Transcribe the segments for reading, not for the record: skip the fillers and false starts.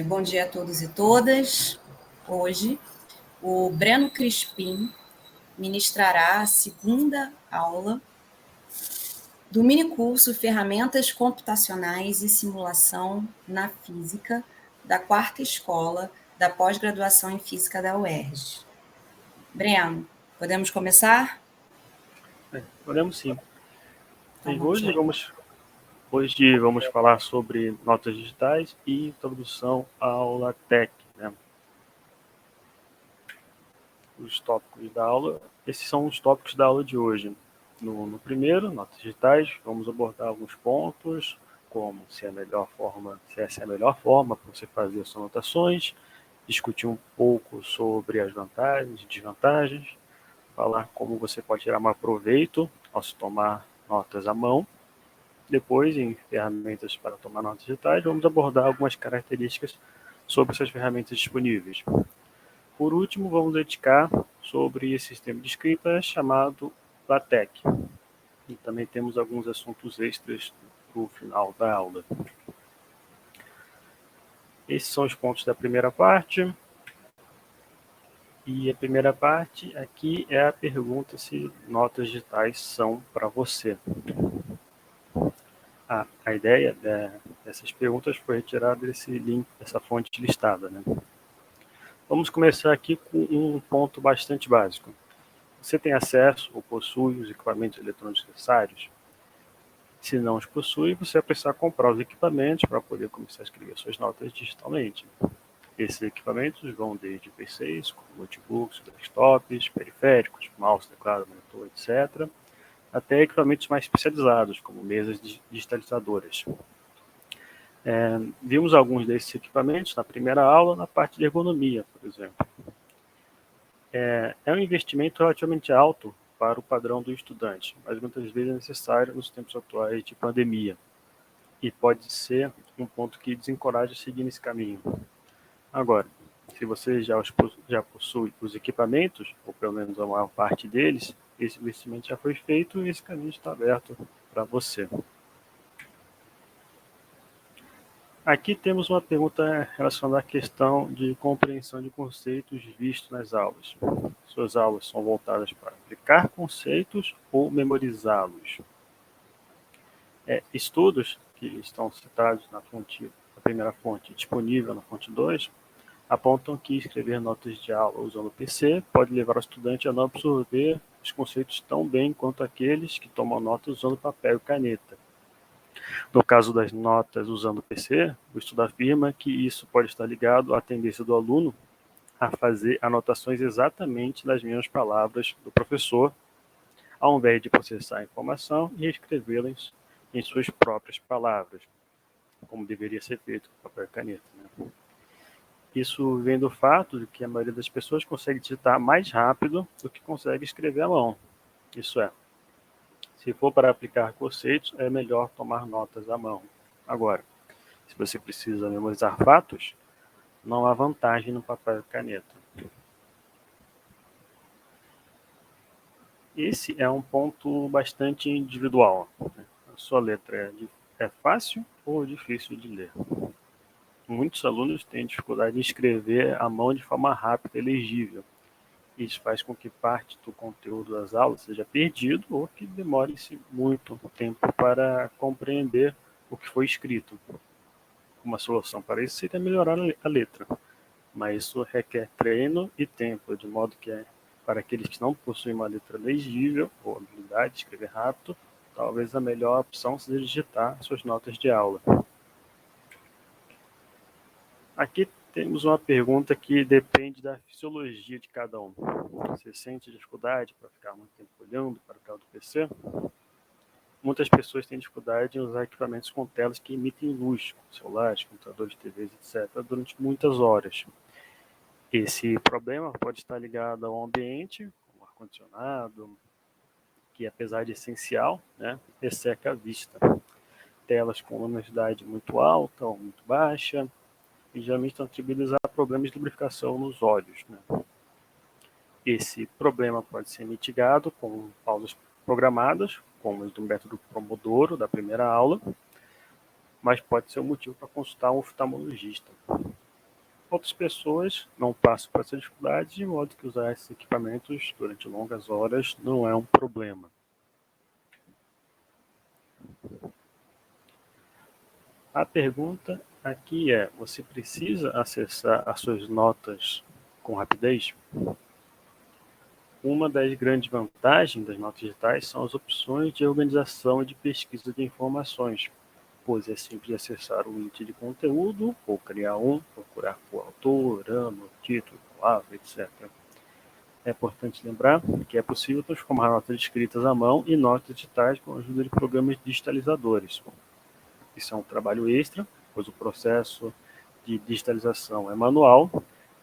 Bom dia a todos e todas. Hoje, o Breno Crispim ministrará a segunda aula do minicurso Ferramentas Computacionais e Simulação na Física, da quarta escola da pós-graduação em Física da UERJ. Breno, podemos começar? Podemos sim. Então, Hoje vamos falar sobre notas digitais e introdução ao LaTeX, né? Os tópicos da aula, esses são os tópicos da aula de hoje. No primeiro, notas digitais, vamos abordar alguns pontos, como se essa é a melhor forma para você fazer as suas anotações, discutir um pouco sobre as vantagens e desvantagens, falar como você pode tirar mais proveito ao se tomar notas à mão. Depois, em ferramentas para tomar notas digitais, vamos abordar algumas características sobre essas ferramentas disponíveis. Por último, vamos dedicar sobre esse sistema de escrita chamado LaTeX. E também temos alguns assuntos extras no final da aula. Esses são os pontos da primeira parte. E a primeira parte aqui é a pergunta se notas digitais são para você. A ideia dessas perguntas foi retirada desse link, dessa fonte listada, né? Vamos começar aqui com um ponto bastante básico. Você tem acesso ou possui os equipamentos eletrônicos necessários? Se não os possui, você vai precisar comprar os equipamentos para poder começar a escrever suas notas digitalmente. Esses equipamentos vão desde PCs, notebooks, desktops, periféricos, mouse, teclado, monitor, etc., até equipamentos mais especializados, como mesas digitalizadoras. Vimos alguns desses equipamentos na primeira aula, na parte de ergonomia, por exemplo. É um investimento relativamente alto para o padrão do estudante, mas muitas vezes é necessário nos tempos atuais de pandemia, e pode ser um ponto que desencoraja a seguir nesse caminho. Agora, se você já possui os equipamentos, ou pelo menos a maior parte deles, esse investimento já foi feito e esse caminho está aberto para você. Aqui temos uma pergunta relacionada à questão de compreensão de conceitos vistos nas aulas. Suas aulas são voltadas para aplicar conceitos ou memorizá-los? Estudos que estão citados na primeira fonte, disponível na fonte 2, apontam que escrever notas de aula usando o PC pode levar o estudante a não absorver os conceitos tão bem quanto aqueles que tomam notas usando papel e caneta. No caso das notas usando o PC, o estudo afirma que isso pode estar ligado à tendência do aluno a fazer anotações exatamente das mesmas palavras do professor, ao invés de processar a informação e escrevê-las em suas próprias palavras, como deveria ser feito com papel e caneta, né? Isso vem do fato de que a maioria das pessoas consegue digitar mais rápido do que consegue escrever à mão. Isso é, se for para aplicar conceitos, é melhor tomar notas à mão. Agora, se você precisa memorizar fatos, não há vantagem no papel e caneta. Esse é um ponto bastante individual. A sua letra é fácil ou difícil de ler? Muitos alunos têm dificuldade em escrever à mão de forma rápida e legível. Isso faz com que parte do conteúdo das aulas seja perdido ou que demore-se muito tempo para compreender o que foi escrito. Uma solução para isso seria melhorar a letra, mas isso requer treino e tempo, de modo que para aqueles que não possuem uma letra legível ou habilidade de escrever rápido, talvez a melhor opção seja digitar suas notas de aula. Aqui temos uma pergunta que depende da fisiologia de cada um. Você sente dificuldade para ficar muito tempo olhando para o tela do PC? Muitas pessoas têm dificuldade em usar equipamentos com telas que emitem luz, como celulares, computadores, TVs, etc., durante muitas horas. Esse problema pode estar ligado ao ambiente, como ar-condicionado, que apesar de essencial, né, resseca a vista. Telas com luminosidade muito alta ou muito baixa, e geralmente estão atribuídas a problemas de lubrificação nos olhos, né? Esse problema pode ser mitigado com pausas programadas, como do método Pomodoro da primeira aula, mas pode ser um motivo para consultar um oftalmologista. Outras pessoas não passam por essa dificuldade, de modo que usar esses equipamentos durante longas horas não é um problema. A pergunta aqui é: você precisa acessar as suas notas com rapidez? Uma das grandes vantagens das notas digitais são as opções de organização e de pesquisa de informações, pois é simples acessar o índice de conteúdo, ou criar um, procurar por autor, ano, título, palavra, etc. É importante lembrar que é possível transformar notas escritas à mão em notas digitais com a ajuda de programas digitalizadores. Isso é um trabalho extra, pois o processo de digitalização é manual,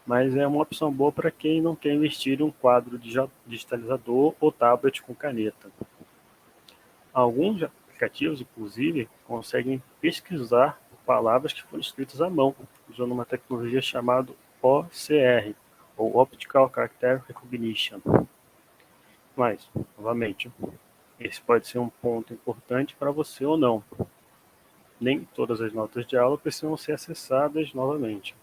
mas é uma opção boa para quem não quer investir em um quadro digitalizador ou tablet com caneta. Alguns aplicativos, inclusive, conseguem pesquisar palavras que foram escritas à mão, usando uma tecnologia chamada OCR, ou Optical Character Recognition. Mas, novamente, esse pode ser um ponto importante para você ou não. Nem todas as notas de aula precisam ser acessadas novamente.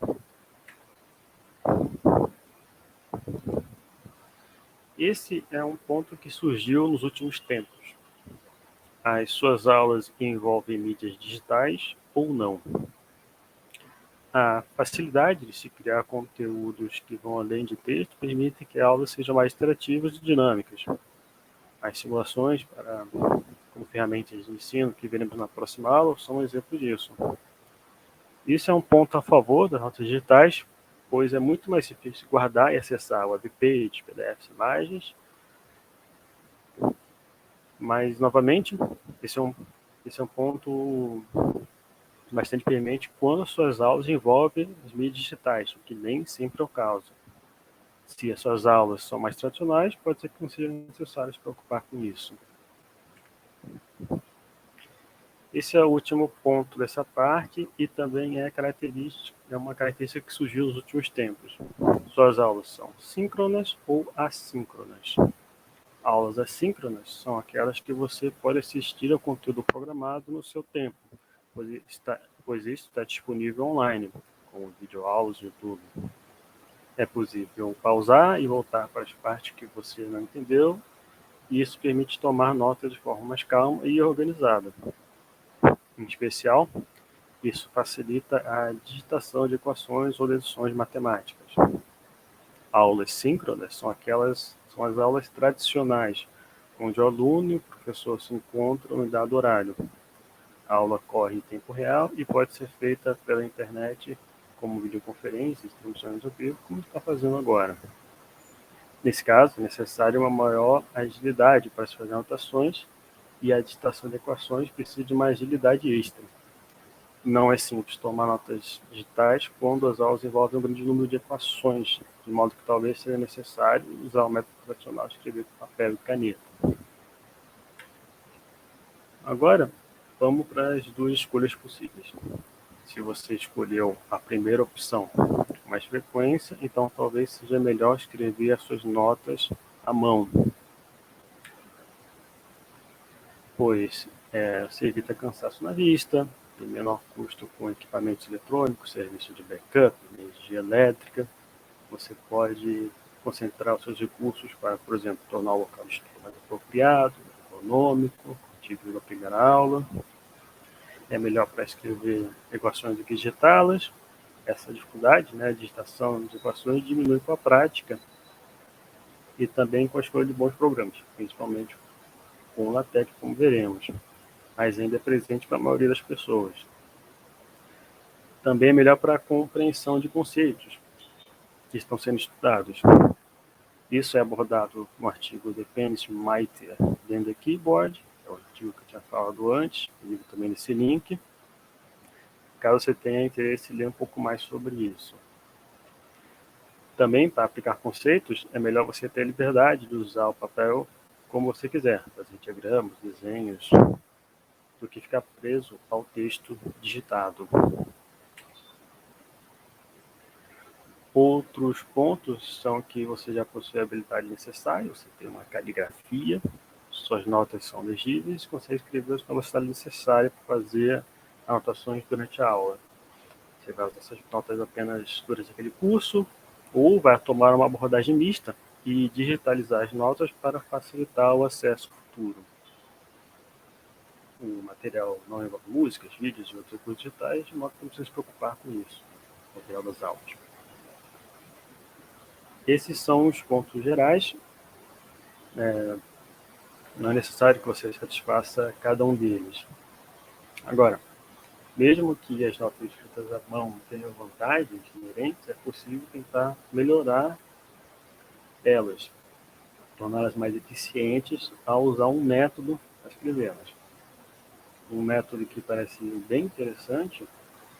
Esse é um ponto que surgiu nos últimos tempos. As suas aulas envolvem mídias digitais ou não? A facilidade de se criar conteúdos que vão além de texto permite que aulas sejam mais interativas e dinâmicas. As simulações como ferramentas de ensino que veremos na próxima aula são um exemplo disso. Isso é um ponto a favor das notas digitais, pois é muito mais difícil guardar e acessar webpages, PDFs, imagens. Mas, novamente, esse é um ponto bastante premente quando as suas aulas envolvem as mídias digitais, o que nem sempre é o caso. Se as suas aulas são mais tradicionais, pode ser que não seja necessário se preocupar com isso. Esse é o último ponto dessa parte e também é uma característica que surgiu nos últimos tempos. Suas aulas são síncronas ou assíncronas. Aulas assíncronas são aquelas que você pode assistir ao conteúdo programado no seu tempo, pois isso está disponível online, como videoaulas no YouTube. É possível pausar e voltar para as partes que você não entendeu, e isso permite tomar notas de forma mais calma e organizada. Em especial, isso facilita a digitação de equações ou deduções matemáticas. Aulas síncronas são as aulas tradicionais, onde o aluno e o professor se encontram em dado horário. A aula corre em tempo real e pode ser feita pela internet, como videoconferências, transmissões ao vivo, como está fazendo agora. Nesse caso, é necessária uma maior agilidade para se fazer anotações, e a digitação de equações precisa de uma agilidade extra. Não é simples tomar notas digitais quando as aulas envolvem um grande número de equações, de modo que talvez seja necessário usar o método tradicional de escrever com papel e caneta. Agora, vamos para as duas escolhas possíveis. Se você escolheu a primeira opção com mais frequência, então talvez seja melhor escrever as suas notas à mão, pois você evita cansaço na vista, tem menor custo com equipamentos eletrônicos, serviço de backup, energia elétrica. Você pode concentrar os seus recursos para, por exemplo, tornar o local de estudo mais apropriado, econômico, tive na primeira aula. É melhor para escrever equações do que digitá-las. Essa dificuldade, de digitação de equações diminui com a prática e também com a escolha de bons programas, principalmente com o LaTeX, como veremos, mas ainda é presente para a maioria das pessoas. Também é melhor para a compreensão de conceitos que estão sendo estudados. Isso é abordado no artigo Depends Mightier Than the Keyboard, é o artigo que eu tinha falado antes, ligo também nesse link, caso você tenha interesse em ler um pouco mais sobre isso. Também, para aplicar conceitos, é melhor você ter a liberdade de usar o papel como você quiser, fazer diagramas, desenhos, do que ficar preso ao texto digitado. Outros pontos são que você já possui a habilidade necessária, você tem uma caligrafia, suas notas são legíveis, consegue escrever com a velocidade necessária para fazer anotações durante a aula. Você vai usar essas notas apenas durante aquele curso, ou vai tomar uma abordagem mista e digitalizar as notas para facilitar o acesso futuro. O material não envolve músicas, vídeos e outros recursos digitais, de modo que não precisa se preocupar com isso, no material das aulas. Esses são os pontos gerais. Não é necessário que você satisfaça cada um deles. Agora, mesmo que as notas escritas à mão tenham vantagens inerentes, é possível tentar melhorar elas, torná-las mais eficientes ao usar um método para escrevê-las. Um método que parece bem interessante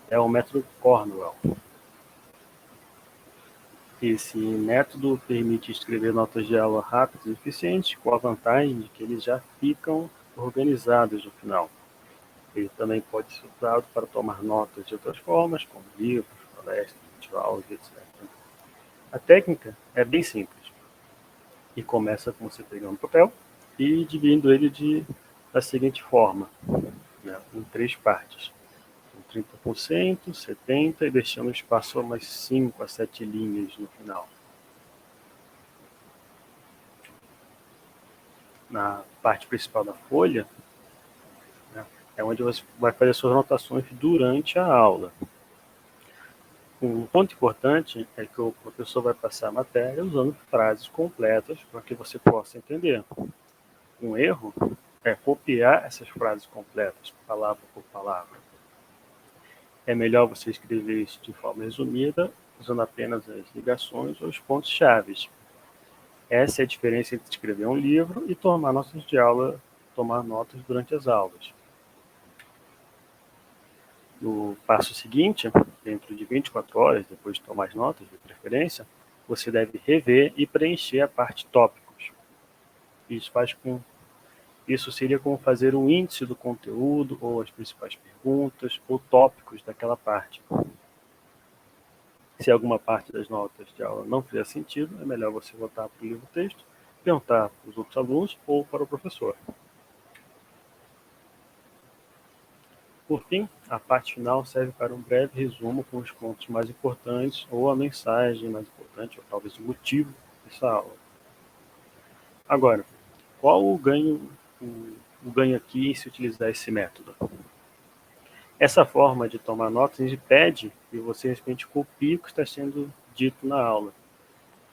é o método Cornwell. Esse método permite escrever notas de aula rápidas e eficientes, com a vantagem de que eles já ficam organizados no final. Ele também pode ser usado para tomar notas de outras formas, como livros, palestras, aulas, etc. A técnica é bem simples e começa com você pegando um papel e dividindo ele da seguinte forma, né, em 3 partes. 30%, 70% e deixando espaço a umas 5 a 7 linhas no final. Na parte principal da folha, né, é onde você vai fazer suas anotações durante a aula. Um ponto importante é que o professor vai passar a matéria usando frases completas para que você possa entender. Um erro é copiar essas frases completas, palavra por palavra. É melhor você escrever isso de forma resumida, usando apenas as ligações ou os pontos-chave. Essa é a diferença entre escrever um livro e tomar notas de aula, tomar notas durante as aulas. No passo seguinte, dentro de 24 horas, depois de tomar as notas, de preferência, você deve rever e preencher a parte tópicos. Isso seria como fazer um índice do conteúdo, ou as principais perguntas, ou tópicos daquela parte. Se alguma parte das notas de aula não fizer sentido, é melhor você voltar para o livro-texto, perguntar para os outros alunos ou para o professor. Por fim, a parte final serve para um breve resumo com os pontos mais importantes ou a mensagem mais importante, ou talvez o motivo dessa aula. Agora, qual o ganho aqui em se utilizar esse método? Essa forma de tomar notas impede que você simplesmente copie o que está sendo dito na aula.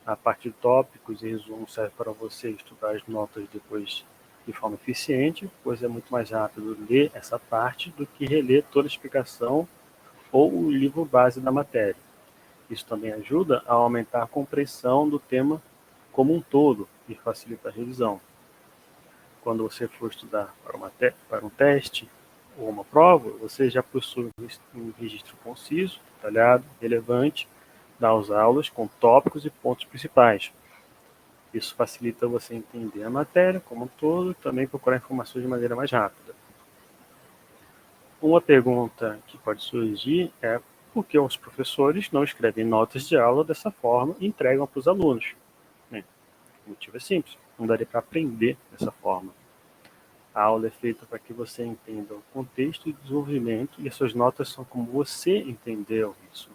A parte de tópicos e resumos serve para você estudar as notas depois de forma eficiente, pois é muito mais rápido ler essa parte do que reler toda a explicação ou o livro base da matéria. Isso também ajuda a aumentar a compreensão do tema como um todo e facilita a revisão. Quando você for estudar para um teste ou uma prova, você já possui um registro conciso, detalhado, relevante das aulas com tópicos e pontos principais. Isso facilita você entender a matéria como um todo e também procurar informações de maneira mais rápida. Uma pergunta que pode surgir é por que os professores não escrevem notas de aula dessa forma e entregam para os alunos? Bem, o motivo é simples, não daria para aprender dessa forma. A aula é feita para que você entenda o contexto e desenvolvimento e as suas notas são como você entendeu isso.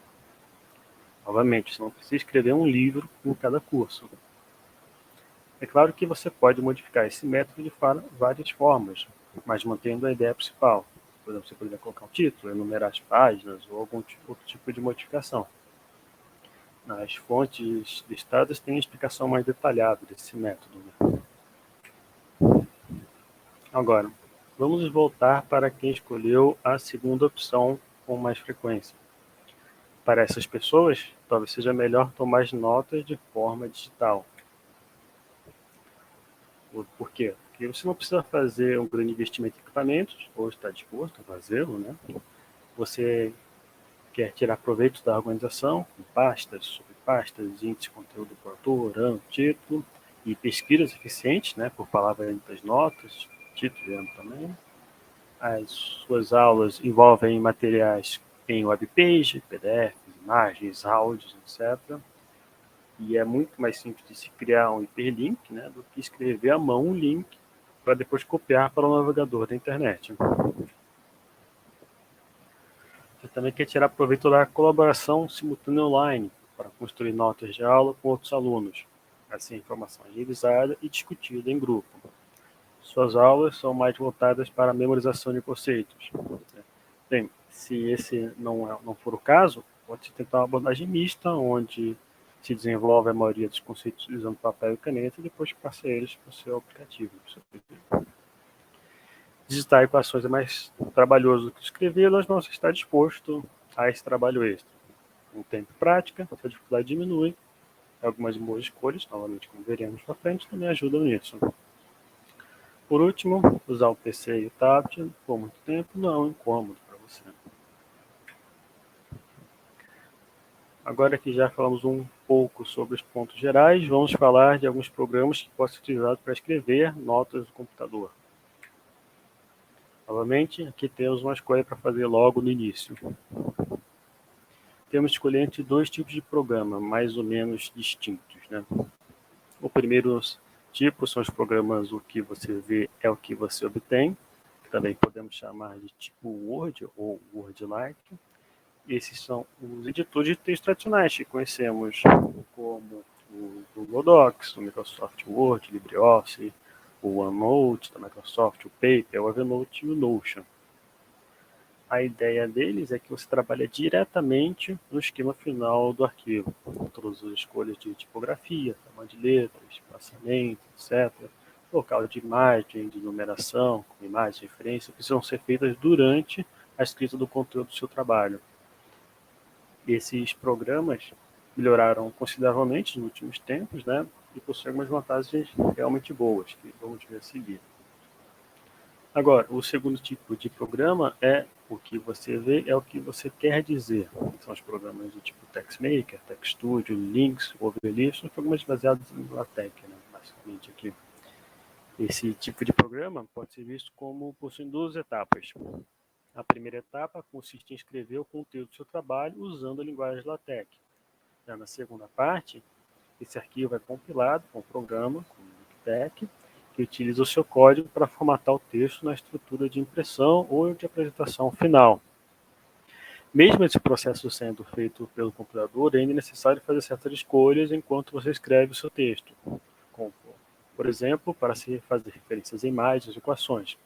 Novamente, você não precisa escrever um livro em cada curso. É claro que você pode modificar esse método de várias formas, mas mantendo a ideia principal. Por exemplo, você poderia colocar um título, enumerar as páginas ou algum outro tipo de modificação. Nas fontes listadas tem explicação mais detalhada desse método. Agora, vamos voltar para quem escolheu a segunda opção com mais frequência. Para essas pessoas, talvez seja melhor tomar as notas de forma digital. Por quê? Porque você não precisa fazer um grande investimento em equipamentos, ou está disposto a fazê-lo, né? Você quer tirar proveito da organização, com pastas, subpastas, índice de conteúdo por autor, ano, título, e pesquisas eficientes, né, por palavras das notas, título e ano também. As suas aulas envolvem materiais em webpage, PDFs, imagens, áudios, etc. E é muito mais simples de se criar um hiperlink, né, do que escrever à mão um link para depois copiar para o navegador da internet. Você também quer tirar proveito da colaboração simultânea online para construir notas de aula com outros alunos. Assim, a informação é revisada e discutida em grupo. Suas aulas são mais voltadas para a memorização de conceitos. Bem, se esse não for o caso, pode-se tentar uma abordagem mista, onde se desenvolve a maioria dos conceitos usando papel e caneta e depois passa eles para o seu aplicativo. Digitar equações é mais trabalhoso do que escrevê-las, mas você está disposto a esse trabalho extra. Com o tempo e prática, a dificuldade diminui. Algumas boas escolhas, novamente, como veremos para frente, também ajudam nisso. Por último, usar o PC e o tablet por muito tempo não é um incômodo para você. Agora que já falamos um pouco sobre os pontos gerais, vamos falar de alguns programas que podem ser utilizados para escrever notas do computador. Novamente, aqui temos uma escolha para fazer logo no início. Temos que escolher entre dois tipos de programa, mais ou menos distintos, né? O primeiro tipo são os programas o que você vê é o que você obtém, que também podemos chamar de tipo Word ou Word-like. Esses são os editores de texto tradicionais que conhecemos, como o Google Docs, o Microsoft Word, LibreOffice, o OneNote da Microsoft, o Paper, o Evernote e o Notion. A ideia deles é que você trabalha diretamente no esquema final do arquivo, com todas as escolhas de tipografia, tamanho de letras, espaçamento, etc. Local de imagem, de numeração, com imagens de referência, precisam ser feitas durante a escrita do conteúdo do seu trabalho. Esses programas melhoraram consideravelmente nos últimos tempos, né? E possuem algumas vantagens realmente boas, que vamos ver a seguir. Agora, o segundo tipo de programa é o que você vê, é o que você quer dizer. São os programas do tipo TextMaker, TextStudio, Lynx, Overleaf, são programas baseados em LaTeX, né, basicamente aqui. Esse tipo de programa pode ser visto como possuindo duas etapas. A primeira etapa consiste em escrever o conteúdo do seu trabalho usando a linguagem LaTeX. Já na segunda parte, esse arquivo é compilado com o programa, com o LaTeX, que utiliza o seu código para formatar o texto na estrutura de impressão ou de apresentação final. Mesmo esse processo sendo feito pelo computador, ainda é necessário fazer certas escolhas enquanto você escreve o seu texto, como, por exemplo, para se fazer referências a imagens, equações.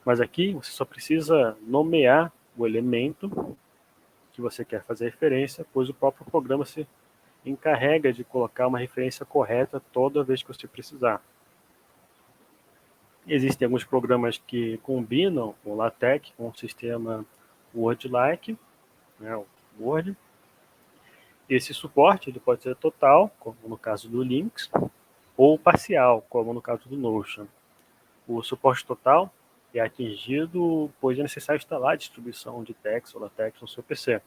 Mas aqui você só precisa nomear o elemento que você quer fazer referência, pois o próprio programa se encarrega de colocar uma referência correta toda vez que você precisar. Existem alguns programas que combinam o LaTeX com o sistema Word-like, né, o Word. Esse suporte ele pode ser total, como no caso do Lynx, ou parcial, como no caso do Notion. O suporte total é atingido, pois é necessário instalar a distribuição de TeX ou LaTeX no seu PC.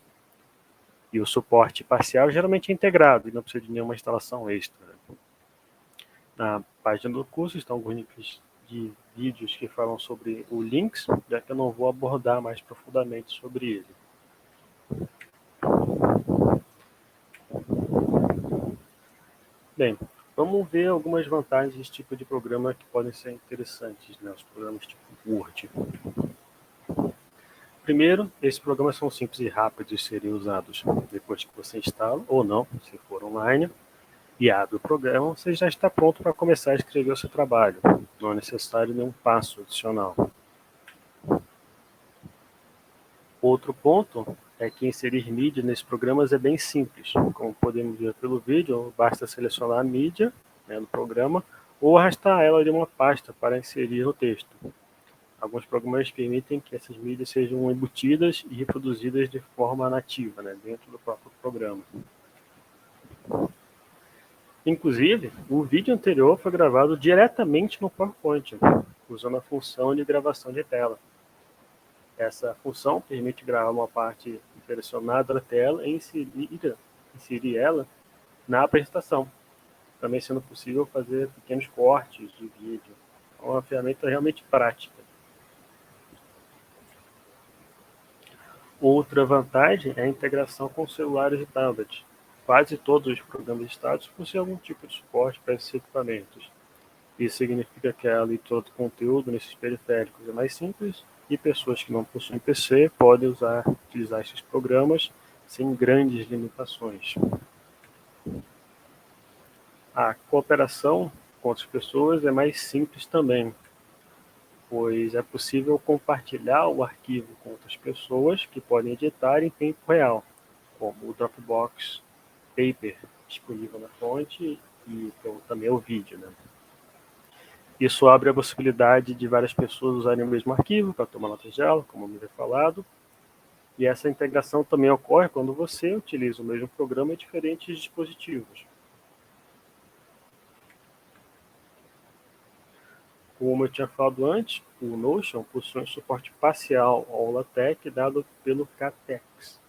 E o suporte parcial geralmente é integrado e não precisa de nenhuma instalação extra. Na página do curso estão alguns links de vídeos que falam sobre o Lynx, já que eu não vou abordar mais profundamente sobre ele. Bem, vamos ver algumas vantagens desse tipo de programa que podem ser interessantes, né? Os programas tipo Word. Primeiro, esses programas são simples e rápidos de serem usados. Depois que você instala, ou não, se for online, e abre o programa, você já está pronto para começar a escrever o seu trabalho. Não é necessário nenhum passo adicional. Outro ponto é que inserir mídia nesses programas é bem simples. Como podemos ver pelo vídeo, basta selecionar a mídia, né, no programa ou arrastar ela de uma pasta para inserir no texto. Alguns programas permitem que essas mídias sejam embutidas e reproduzidas de forma nativa, né, dentro do próprio programa. Inclusive, o vídeo anterior foi gravado diretamente no PowerPoint, usando a função de gravação de tela. Essa função permite gravar uma parte selecionada da tela e inserir ela na apresentação, também sendo possível fazer pequenos cortes de vídeo. É uma ferramenta realmente prática. Outra vantagem é a integração com celulares e tablets. Quase todos os programas listados possuem algum tipo de suporte para esses equipamentos. Isso significa que a leitura do conteúdo nesses periféricos é mais simples e pessoas que não possuem PC podem utilizar esses programas sem grandes limitações. A cooperação com outras pessoas é mais simples também, pois é possível compartilhar o arquivo com outras pessoas que podem editar em tempo real, como o Dropbox Paper, disponível na fonte, e também o vídeo, né? Isso abre a possibilidade de várias pessoas usarem o mesmo arquivo para tomar notas de aula, como me foi falado, e essa integração também ocorre quando você utiliza o mesmo programa em diferentes dispositivos. Como eu tinha falado antes, o Notion possui um suporte parcial ao LaTeX dado pelo KTEX.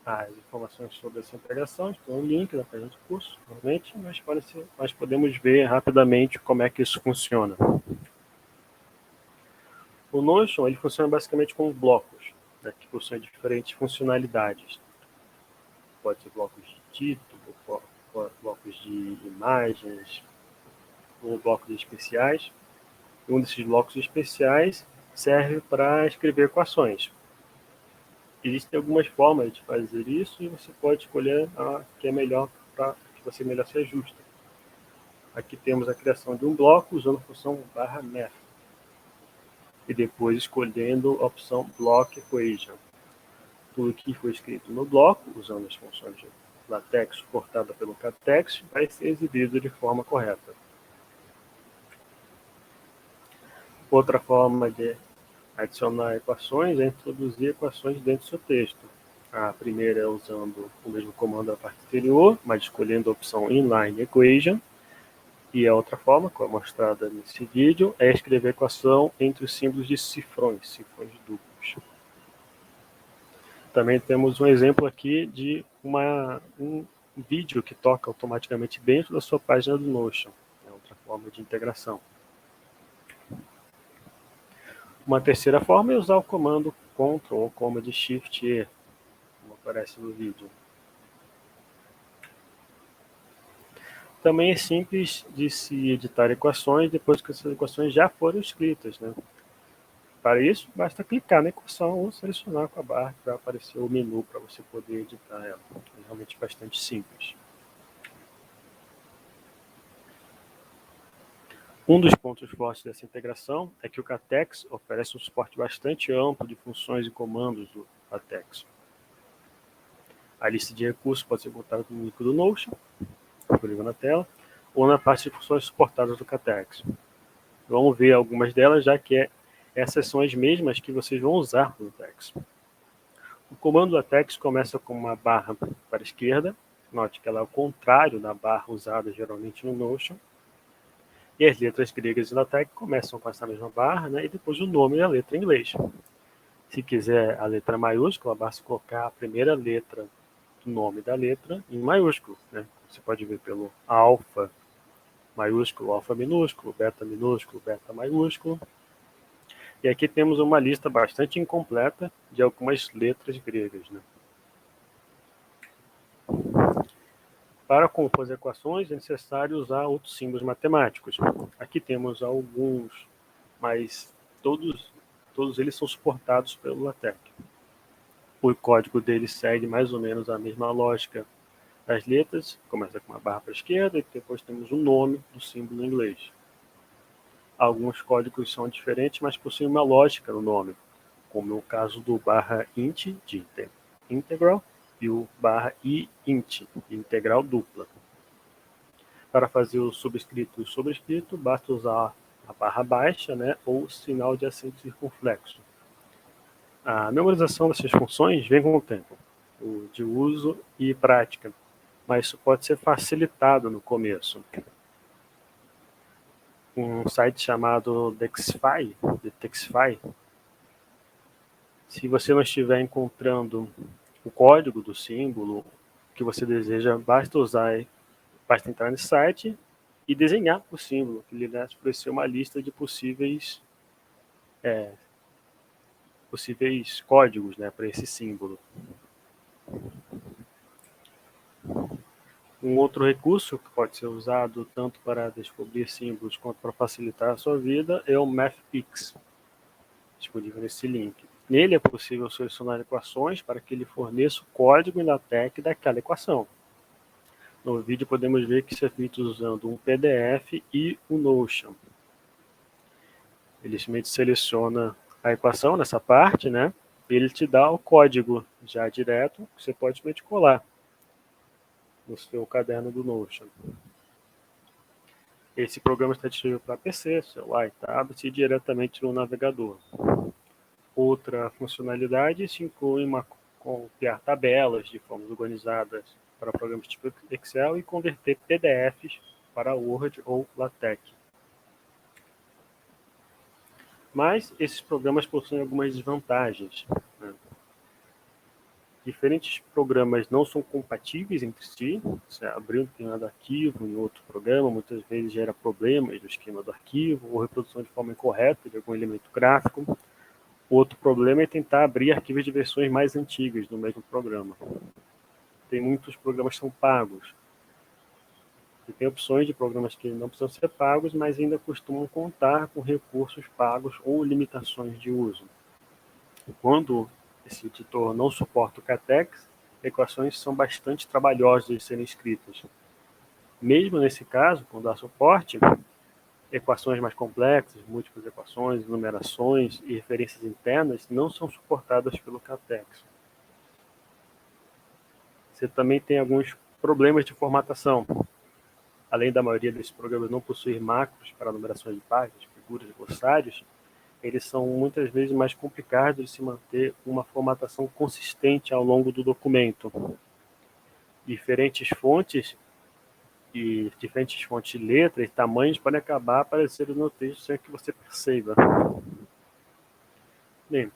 As informações sobre essa integração estão no link da página do curso, normalmente, mas podemos ver rapidamente como é que isso funciona. O Notion ele funciona basicamente como blocos, né, que possuem diferentes funcionalidades. Pode ser blocos de título, blocos de imagens, ou blocos especiais. Um desses blocos especiais serve para escrever equações. Existem algumas formas de fazer isso e você pode escolher a que é melhor para que você melhor se ajuste. Aqui temos a criação de um bloco usando a função /math e depois escolhendo a opção block equation. Tudo que foi escrito no bloco, usando as funções de LaTeX suportada pelo KTeX, vai ser exibido de forma correta. Outra forma de adicionar equações é introduzir equações dentro do seu texto. A primeira é usando o mesmo comando da parte anterior, mas escolhendo a opção Inline Equation. E a outra forma, como é mostrada nesse vídeo, é escrever a equação entre os símbolos de cifrões duplos. Também temos um exemplo aqui de um vídeo que toca automaticamente dentro da sua página do Notion. É outra forma de integração. Uma terceira forma é usar o comando Ctrl ou Command Shift E, como aparece no vídeo. Também é simples de se editar equações depois que essas equações já foram escritas, né? Para isso, basta clicar na equação ou selecionar com a barra que vai aparecer o menu para você poder editar ela. É realmente bastante simples. Um dos pontos fortes dessa integração é que o KTeX oferece um suporte bastante amplo de funções e comandos do LaTeX. A lista de recursos pode ser encontrada no link do Notion, disponível na tela, ou na parte de funções suportadas do KTeX. Vamos ver algumas delas, já que essas são as mesmas que vocês vão usar no LaTeX. O comando LaTeX começa com uma barra para a esquerda, note que ela é o contrário da barra usada geralmente no Notion, e as letras gregas em LaTeX começam com essa mesma barra, né, e depois o nome da letra em inglês. Se quiser a letra maiúscula, basta colocar a primeira letra do nome da letra em maiúsculo, né? Você pode ver pelo alfa maiúsculo, alfa minúsculo, beta maiúsculo. E aqui temos uma lista bastante incompleta de algumas letras gregas, né? Para compor as equações é necessário usar outros símbolos matemáticos. Aqui temos alguns, mas todos eles são suportados pelo LaTeX. O código deles segue mais ou menos a mesma lógica das letras, começa com uma barra para a esquerda e depois temos o nome do símbolo em inglês. Alguns códigos são diferentes, mas possuem uma lógica no nome, como é o caso do /int de integral e o /int de integral dupla. Para fazer o subscrito e o sobrescrito, basta usar a barra baixa, né, ou o sinal de acento circunflexo. A memorização dessas funções vem com o tempo, de uso e prática, mas isso pode ser facilitado no começo. Um site chamado Dexify, se você não estiver encontrando o código do símbolo que você deseja, basta entrar nesse site e desenhar o símbolo, que lhe vai oferecer uma lista de possíveis códigos, né, para esse símbolo. Um outro recurso que pode ser usado tanto para descobrir símbolos quanto para facilitar a sua vida é o MathPix, disponível nesse link. Nele é possível selecionar equações para que ele forneça o código em LaTeX daquela equação. No vídeo podemos ver que isso é feito usando um PDF e o Notion. Ele simplesmente seleciona a equação nessa parte, né? E ele te dá o código já direto, que você pode simplesmente colar no seu caderno do Notion. Esse programa está disponível para PC, celular e tablet e diretamente no navegador. Outra funcionalidade se inclui copiar tabelas de formas organizadas para programas tipo Excel e converter PDFs para Word ou LaTeX. Mas esses programas possuem algumas desvantagens, né? Diferentes programas não são compatíveis entre si. Você abriu um determinado arquivo em outro programa, muitas vezes gera problemas no esquema do arquivo ou reprodução de forma incorreta de algum elemento gráfico. Outro problema é tentar abrir arquivos de versões mais antigas do mesmo programa. Tem muitos programas que são pagos. E tem opções de programas que não precisam ser pagos, mas ainda costumam contar com recursos pagos ou limitações de uso. Quando esse editor não suporta o KaTeX, equações são bastante trabalhosas de serem escritas. Mesmo nesse caso, quando há suporte, equações mais complexas, múltiplas equações, numerações e referências internas não são suportadas pelo KaTeX. Você também tem alguns problemas de formatação. Além da maioria desses programas não possuir macros para numeração de páginas, figuras e glossários, eles são muitas vezes mais complicados de se manter uma formatação consistente ao longo do documento. Diferentes fontes de letra e tamanhos podem acabar aparecendo no texto sem que você perceba. Bem,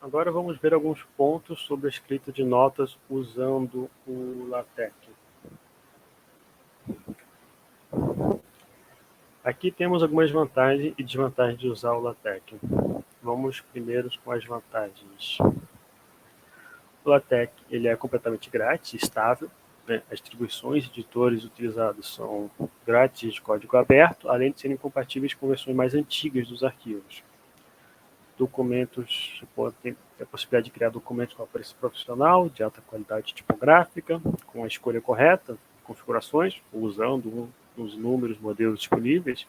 agora vamos ver alguns pontos sobre a escrita de notas usando o LaTeX. Aqui temos algumas vantagens e desvantagens de usar o LaTeX. Vamos primeiro com as vantagens. O LaTeX ele é completamente grátis, estável, né? As distribuições e editores utilizados são grátis de código aberto, além de serem compatíveis com versões mais antigas dos arquivos. Documentos, tem a possibilidade de criar documentos com aparência profissional, de alta qualidade tipográfica, com a escolha correta, configurações, usando os números, modelos disponíveis,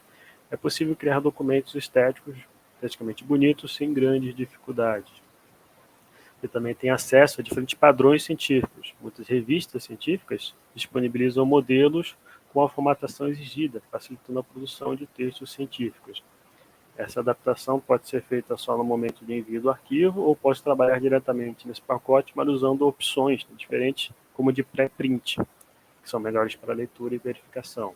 é possível criar documentos estéticos, esteticamente bonitos, sem grandes dificuldades. Você também tem acesso a diferentes padrões científicos. Muitas revistas científicas disponibilizam modelos com a formatação exigida, facilitando a produção de textos científicos. Essa adaptação pode ser feita só no momento de envio do arquivo ou pode trabalhar diretamente nesse pacote, mas usando opções diferentes, como de pré-print, que são melhores para leitura e verificação.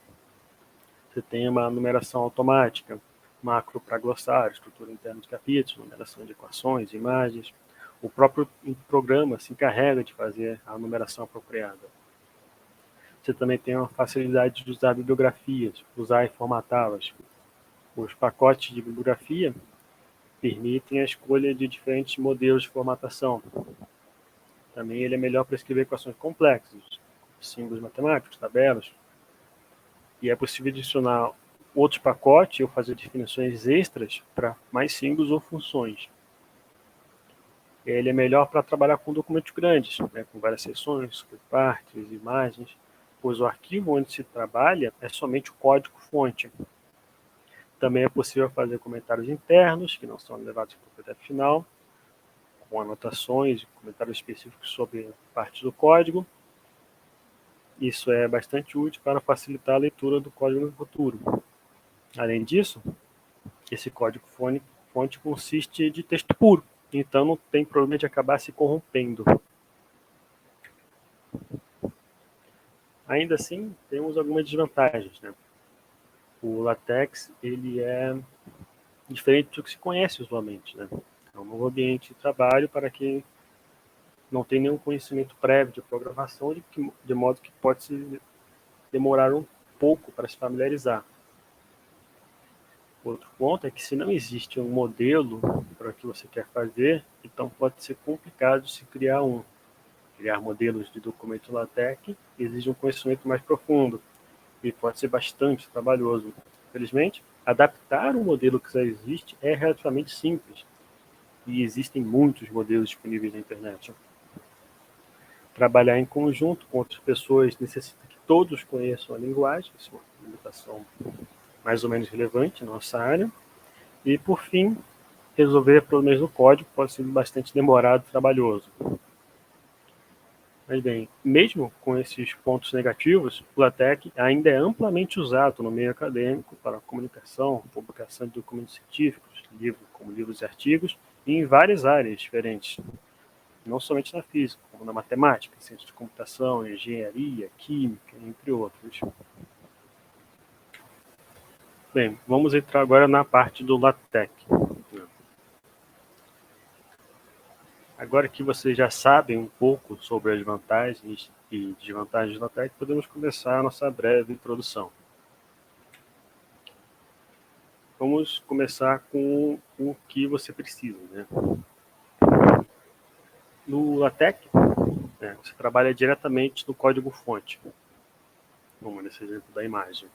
Você tem uma numeração automática, macro para glossário, estrutura interna de capítulos, numeração de equações, imagens. O próprio programa se encarrega de fazer a numeração apropriada. Você também tem uma facilidade de usar bibliografias, usar e formatá-las. Os pacotes de bibliografia permitem a escolha de diferentes modelos de formatação. Também ele é melhor para escrever equações complexas, símbolos matemáticos, tabelas. E é possível adicionar outros pacotes ou fazer definições extras para mais símbolos ou funções. Ele é melhor para trabalhar com documentos grandes, né, com várias seções, partes, imagens, pois o arquivo onde se trabalha é somente o código-fonte. Também é possível fazer comentários internos, que não são levados para o PDF final, com anotações e comentários específicos sobre parte do código. Isso é bastante útil para facilitar a leitura do código no futuro. Além disso, esse código-fonte consiste de texto puro, então não tem problema de acabar se corrompendo. Ainda assim, temos algumas desvantagens, né? O LaTeX ele é diferente do que se conhece usualmente, né? É um novo ambiente de trabalho para quem não tem nenhum conhecimento prévio de programação, de modo que pode se demorar um pouco para se familiarizar. Outro ponto é que se não existe um modelo para o que você quer fazer, então pode ser complicado de se criar um. Criar modelos de documento LaTeX exige um conhecimento mais profundo e pode ser bastante trabalhoso. Infelizmente, adaptar um modelo que já existe é relativamente simples. e existem muitos modelos disponíveis na internet. Trabalhar em conjunto com outras pessoas necessita que todos conheçam a linguagem, isso é uma limitação mais ou menos relevante na nossa área. E, por fim, resolver problemas no código pode ser bastante demorado e trabalhoso. Mas bem, mesmo com esses pontos negativos, o LaTeX ainda é amplamente usado no meio acadêmico para comunicação, publicação de documentos científicos, como livros e artigos, e em várias áreas diferentes. Não somente na física, como na matemática, ciência de computação, engenharia, química, entre outros. Bem, vamos entrar agora na parte do LaTeX. Agora que vocês já sabem um pouco sobre as vantagens e desvantagens do LaTeX, podemos começar a nossa breve introdução. Vamos começar com o que você precisa, né? No LaTeX, você trabalha diretamente no código-fonte, como nesse exemplo da imagem.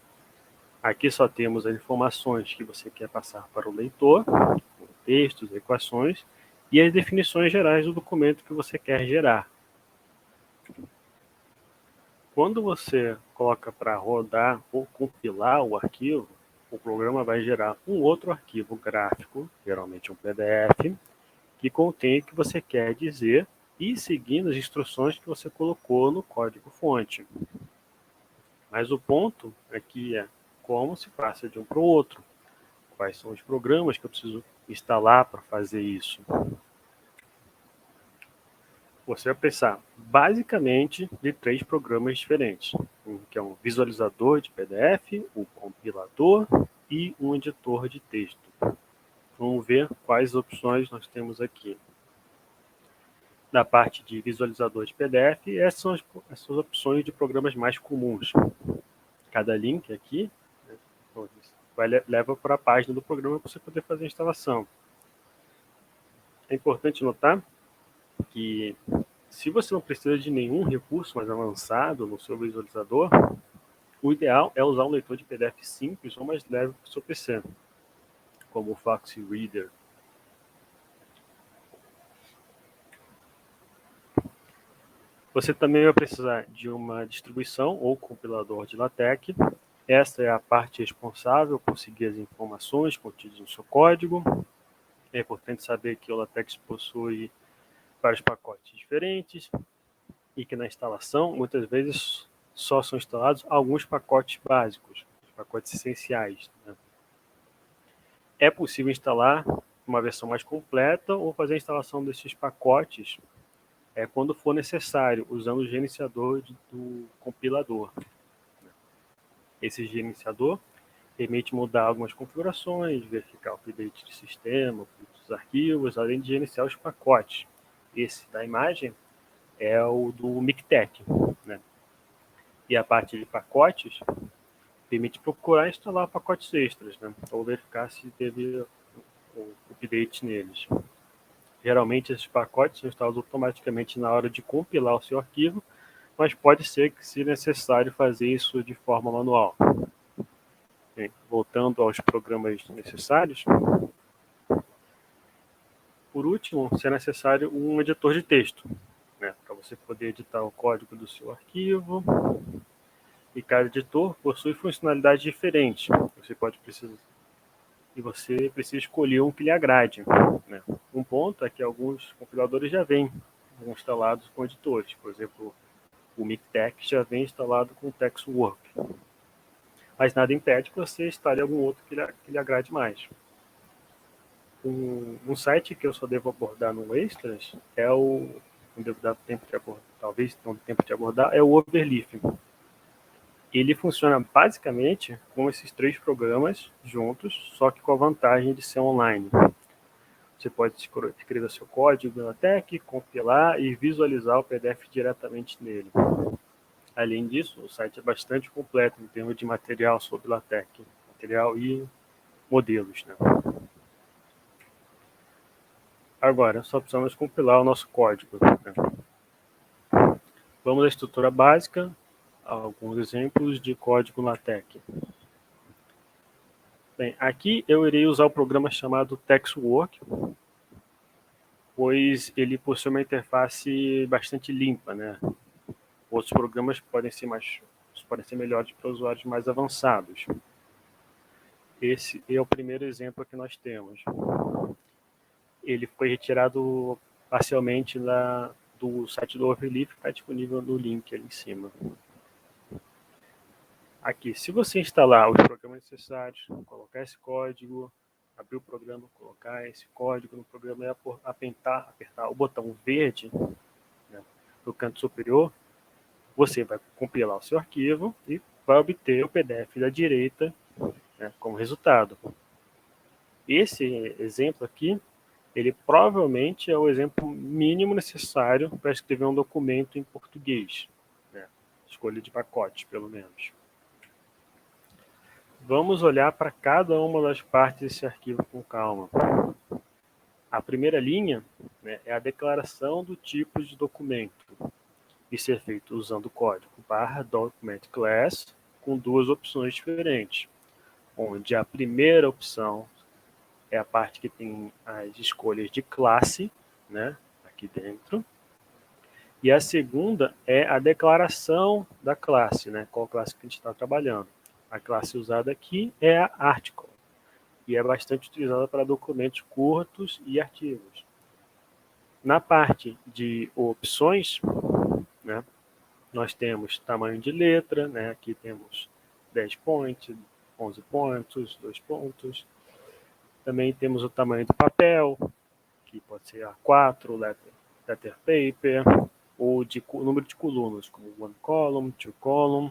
Aqui só temos as informações que você quer passar para o leitor, textos, equações, e as definições gerais do documento que você quer gerar. Quando você coloca para rodar ou compilar o arquivo, o programa vai gerar um outro arquivo gráfico, geralmente um PDF, que contém o que você quer dizer e seguindo as instruções que você colocou no código-fonte. Mas o ponto aqui é como se passa de um para o outro. Quais são os programas que eu preciso instalar para fazer isso? Você vai precisar basicamente de 3 programas diferentes, que é um visualizador de PDF, um compilador e um editor de texto. Vamos ver quais opções nós temos aqui. Na parte de visualizador de PDF, essas são as opções de programas mais comuns. Cada link aqui leva para a página do programa para você poder fazer a instalação. É importante notar que se você não precisa de nenhum recurso mais avançado no seu visualizador, o ideal é usar um leitor de PDF simples ou mais leve para o seu PC, como o Fox Reader. Você também vai precisar de uma distribuição ou compilador de LaTeX. Essa é a parte responsável por seguir as informações contidas no seu código. É importante saber que o LaTeX possui vários pacotes diferentes e que na instalação, muitas vezes, só são instalados alguns pacotes básicos, pacotes essenciais, né? É possível instalar uma versão mais completa ou fazer a instalação desses pacotes quando for necessário, usando o gerenciador do compilador. Esse gerenciador permite mudar algumas configurações, verificar o update de sistema, dos arquivos, além de gerenciar os pacotes. Esse da imagem é o do MikTeX, né? E a parte de pacotes permite procurar e instalar pacotes extras, né? Ou verificar se teve o update neles. Geralmente esses pacotes são instalados automaticamente na hora de compilar o seu arquivo, mas pode ser que, se necessário, fazer isso de forma manual. Bem, voltando aos programas necessários, por último, se é necessário um editor de texto, né, para você poder editar o código do seu arquivo. E cada editor possui funcionalidades diferentes. Você precisa escolher um que lhe agrade, né? Um ponto é que alguns compiladores já vêm instalados com editores. Por exemplo, o MikTeX já vem instalado com o TextWorks. Mas nada impede que você instale algum outro que lhe agrade mais. Um site que eu só devo abordar no Extras não devo dar tempo de abordar, talvez não dê tempo de abordar, é o Overleaf. Ele funciona basicamente com esses 3 programas juntos, só que com a vantagem de ser online. Você pode escrever seu código na LaTeX, compilar e visualizar o PDF diretamente nele. Além disso, o site é bastante completo em termos de material sobre LaTeX, material e modelos, né? Agora, só precisamos compilar o nosso código, né? Vamos à estrutura básica, alguns exemplos de código LaTeX. Bem, aqui eu irei usar o programa chamado TextWorks. pois ele possui uma interface bastante limpa, né? Outros programas podem ser melhores para usuários mais avançados. Esse é o primeiro exemplo que nós temos. Ele foi retirado parcialmente do site do Overleaf, está disponível no link ali em cima. Aqui, se você instalar os programas necessários, colocar esse código, abrir o programa, colocar esse código no programa e apertar o botão verde, né, no canto superior, você vai compilar o seu arquivo e vai obter o PDF da direita, né, como resultado. Esse exemplo aqui, ele provavelmente é o exemplo mínimo necessário para escrever um documento em português, né? Escolha de pacote, pelo menos. Vamos olhar para cada uma das partes desse arquivo com calma. A primeira linha, né, é a declaração do tipo de documento. Isso é feito usando o código /document_class com duas opções diferentes, onde a primeira opção é a parte que tem as escolhas de classe, né, aqui dentro, e a segunda é a declaração da classe, né, qual classe que a gente está trabalhando. A classe usada aqui é a article, e é bastante utilizada para documentos curtos e artigos. Na parte de opções, né, nós temos tamanho de letra, né, aqui temos 10 points, 11 pontos, 2 pontos. Também temos o tamanho do papel, que pode ser A4, letter paper, ou o número de colunas, como one column, two column.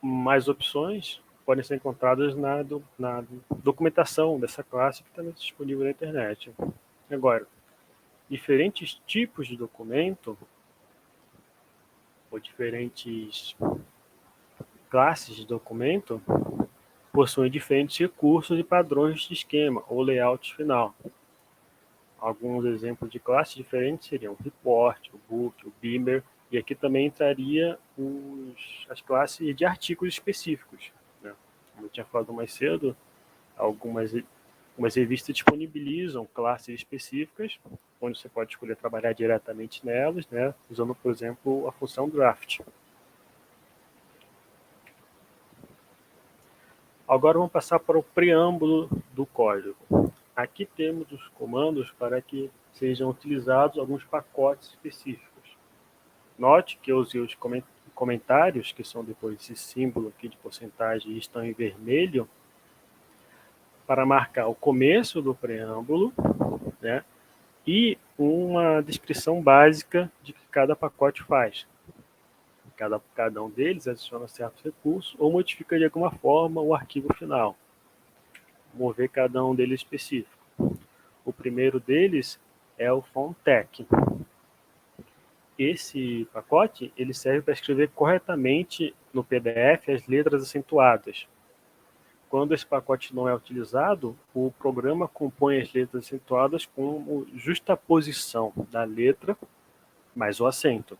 Mais opções podem ser encontradas na documentação dessa classe, que também está disponível na internet. Agora, diferentes tipos de documento, ou diferentes classes de documento, possuem diferentes recursos e padrões de esquema, ou layout final. Alguns exemplos de classes diferentes seriam o report, o book, o beamer, e aqui também entraria as classes de artigos específicos, né? Como eu tinha falado mais cedo, algumas revistas disponibilizam classes específicas, onde você pode escolher trabalhar diretamente nelas, né? Usando, por exemplo, a função draft. Agora vamos passar para o preâmbulo do código. Aqui temos os comandos para que sejam utilizados alguns pacotes específicos. Note que eu usei os comentários, que são depois desse símbolo aqui de porcentagem e estão em vermelho, para marcar o começo do preâmbulo, né, e uma descrição básica de que cada pacote faz. Cada um deles adiciona certos recursos ou modifica de alguma forma o arquivo final. Vamos ver cada um deles específico. O primeiro deles é o FontTech. Esse pacote ele serve para escrever corretamente no PDF as letras acentuadas. Quando esse pacote não é utilizado, o programa compõe as letras acentuadas com justaposição da letra mais o acento.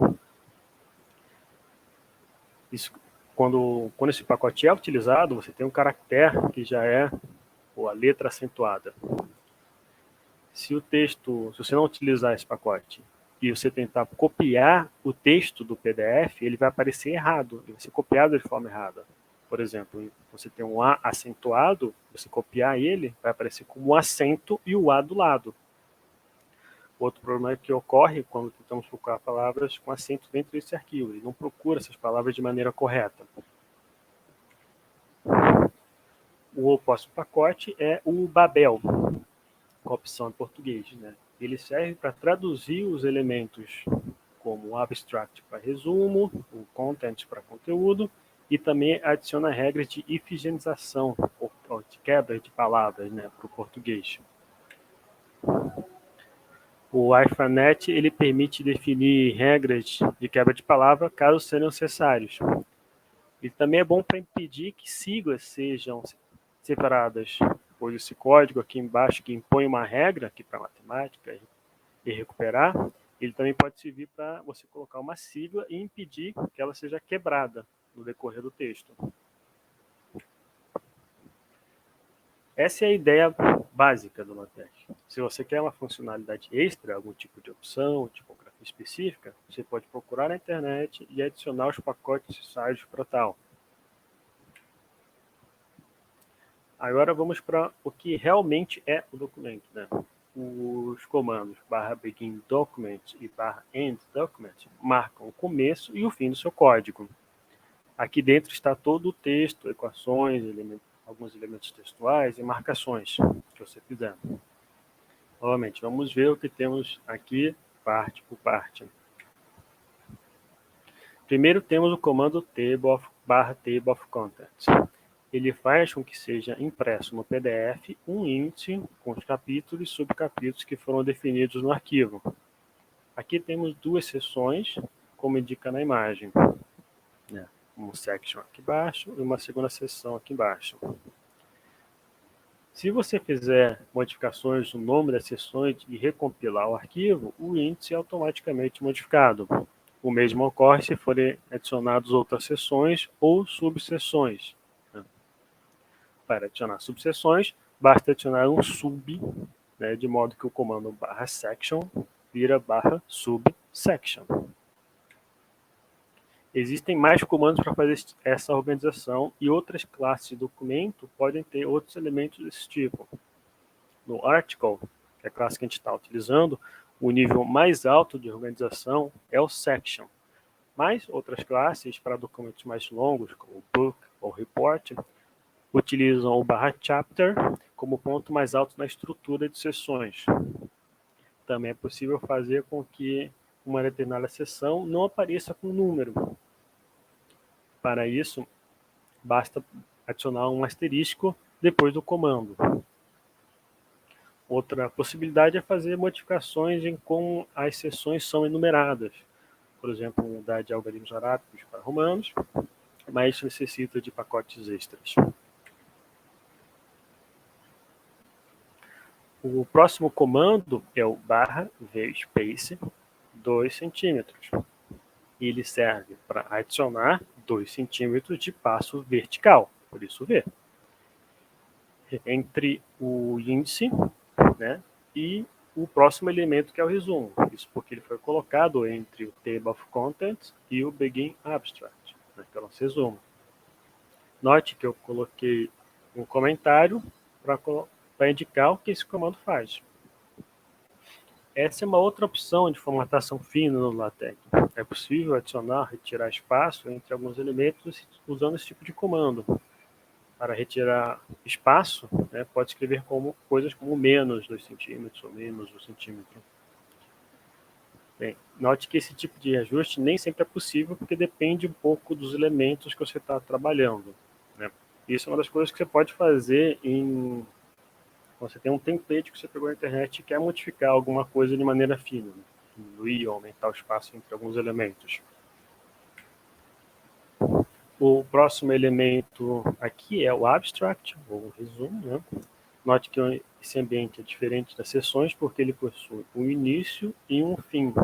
Isso, quando esse pacote é utilizado, você tem um caractere que já é a letra acentuada. Se você não utilizar esse pacote e você tentar copiar o texto do PDF, ele vai aparecer errado, ele vai ser copiado de forma errada. Por exemplo, você tem um A acentuado, você copiar ele, vai aparecer como um acento e o A do lado. Outro problema que ocorre quando tentamos procurar palavras com acento dentro desse arquivo, ele não procura essas palavras de maneira correta. O próximo pacote é o Babel, com a opção em português, né? Ele serve para traduzir os elementos como o abstract para resumo, o content para conteúdo, e também adiciona regras de higienização, ou de quebra de palavras, né, para o português. O Alphanet ele permite definir regras de quebra de palavra caso sejam necessários. Ele também é bom para impedir que siglas sejam separadas, pois esse código aqui embaixo que impõe uma regra aqui para matemática e recuperar, ele também pode servir para você colocar uma sigla e impedir que ela seja quebrada no decorrer do texto. Essa é a ideia básica do LaTeX. Se você quer uma funcionalidade extra, algum tipo de opção, tipografia específica, você pode procurar na internet e adicionar os pacotes necessários para tal. Agora vamos para o que realmente é o documento, né? Os comandos /begin document e /end document marcam o começo e o fim do seu código. Aqui dentro está todo o texto, equações, alguns elementos textuais e marcações que você quiser. Novamente, vamos ver o que temos aqui, parte por parte. Primeiro temos o comando table of contents. Ele faz com que seja impresso no PDF um índice com os capítulos e subcapítulos que foram definidos no arquivo. Aqui temos duas seções, como indica na imagem. Uma section aqui embaixo e uma segunda seção aqui embaixo. Se você fizer modificações no nome das seções e recompilar o arquivo, o índice é automaticamente modificado. O mesmo ocorre se forem adicionadas outras seções ou subseções. Para adicionar subseções, basta adicionar um sub, né, de modo que o comando /section vira /subsection. Existem mais comandos para fazer essa organização e outras classes de documento podem ter outros elementos desse tipo. No article, que é a classe que a gente está utilizando, o nível mais alto de organização é o section. Mas outras classes, para documentos mais longos, como book ou report, utilizam o /chapter como ponto mais alto na estrutura de seções. Também é possível fazer com que uma determinada seção não apareça com número. Para isso, basta adicionar um asterisco depois do comando. Outra possibilidade é fazer modificações em como as seções são enumeradas. Por exemplo, mudar de algarismos arábicos para romanos, mas isso necessita de pacotes extras. O próximo comando é o /vspace 2 centímetros. Ele serve para adicionar 2 centímetros de passo vertical, por isso V, entre o índice, né, e o próximo elemento, que é o resumo. Isso porque ele foi colocado entre o Table of Contents e o Begin Abstract, né, que é o nosso resumo. Note que eu coloquei um comentário para indicar o que esse comando faz. Essa é uma outra opção de formatação fina no LaTeX. É possível adicionar, retirar espaço entre alguns elementos usando esse tipo de comando. Para retirar espaço, né, pode escrever coisas como menos 2 centímetros ou menos 1 centímetro. Bem, note que esse tipo de ajuste nem sempre é possível, porque depende um pouco dos elementos que você está trabalhando, né? Isso é uma das coisas que você pode fazer você tem um template que você pegou na internet e quer modificar alguma coisa de maneira fina, né? Diminuir ou aumentar o espaço entre alguns elementos. O próximo elemento aqui é o abstract, ou resumo, né? Note que esse ambiente é diferente das seções porque ele possui um início e um fim,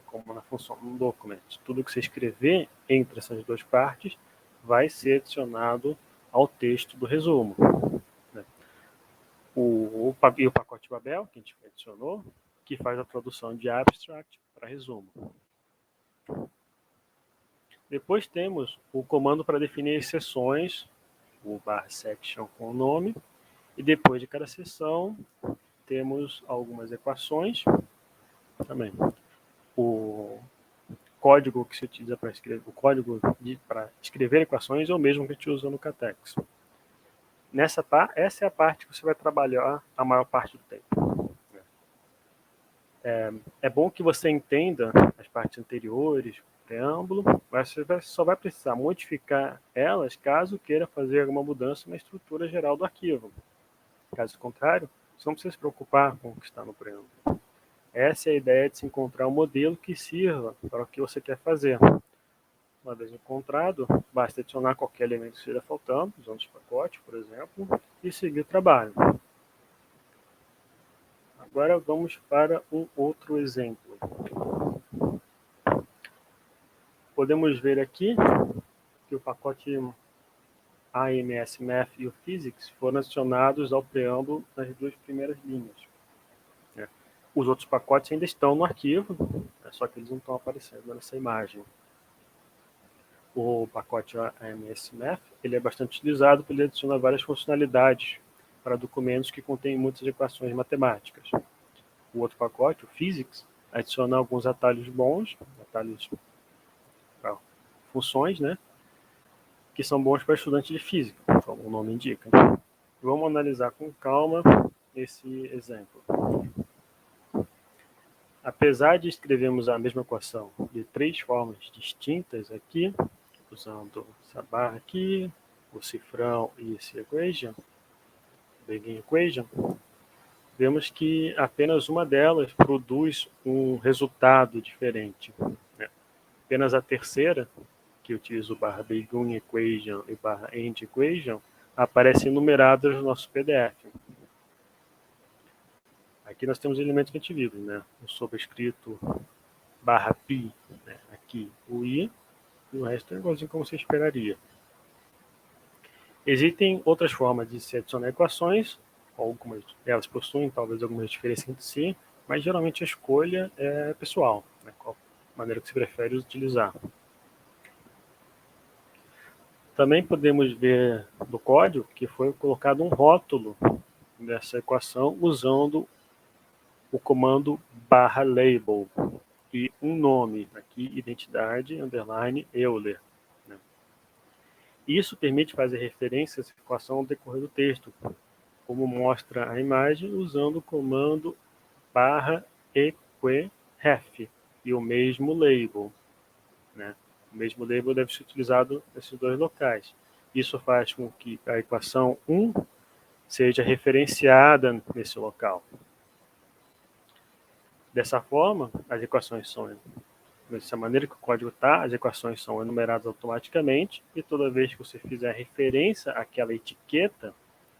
como na função document. Tudo que você escrever entre essas duas partes vai ser adicionado ao texto do resumo. E o pacote Babel, que a gente adicionou, que faz a tradução de abstract para resumo. Depois temos o comando para definir as seções, o /section com o nome, e depois de cada seção temos algumas equações também. O código que se utiliza para escrever, para escrever equações é o mesmo que a gente usa no CATEX. Essa é a parte que você vai trabalhar a maior parte do tempo. É bom que você entenda as partes anteriores, preâmbulo, mas você só vai precisar modificar elas caso queira fazer alguma mudança na estrutura geral do arquivo. Caso contrário, você não precisa se preocupar com o que está no preâmbulo. Essa é a ideia de se encontrar um modelo que sirva para o que você quer fazer. Uma vez encontrado, basta adicionar qualquer elemento que esteja faltando, usando os pacotes, por exemplo, e seguir o trabalho. Agora vamos para um outro exemplo. Podemos ver aqui que o pacote AMS Math e o Physics foram adicionados ao preâmbulo nas duas primeiras linhas. Os outros pacotes ainda estão no arquivo, só que eles não estão aparecendo nessa imagem. O pacote AMS Math ele é bastante utilizado porque ele adiciona várias funcionalidades para documentos que contêm muitas equações matemáticas. O outro pacote, o Physics, adiciona alguns atalhos bons, atalhos para funções, né, que são bons para estudantes de física, como o nome indica. Vamos analisar com calma esse exemplo. Apesar de escrevermos a mesma equação de 3 formas distintas aqui, usando essa barra aqui, o cifrão e esse equation, begin equation, vemos que apenas uma delas produz um resultado diferente. Apenas a terceira, que utiliza o barra begin equation e barra end equation, aparecem numeradas no nosso PDF. Aqui nós temos elementos que a gente viu, né? O sobrescrito barra pi, né? Aqui o i, e o resto é igualzinho como você esperaria. Existem outras formas de se adicionar equações, algumas elas possuem talvez algumas diferenças entre si, mas geralmente a escolha é pessoal, né? Qual maneira que você prefere utilizar. Também podemos ver no código que foi colocado um rótulo dessa equação usando o comando barra label e um nome, aqui identidade, underline, Euler. Né? Isso permite fazer referência a essa equação ao decorrer do texto, como mostra a imagem, usando o comando barra equeref e o mesmo label. Né? O mesmo label deve ser utilizado nesses dois locais. Isso faz com que a equação 1 seja referenciada nesse local. Dessa forma, as equações são, dessa maneira que o código está, as equações são enumeradas automaticamente e toda vez que você fizer referência àquela etiqueta,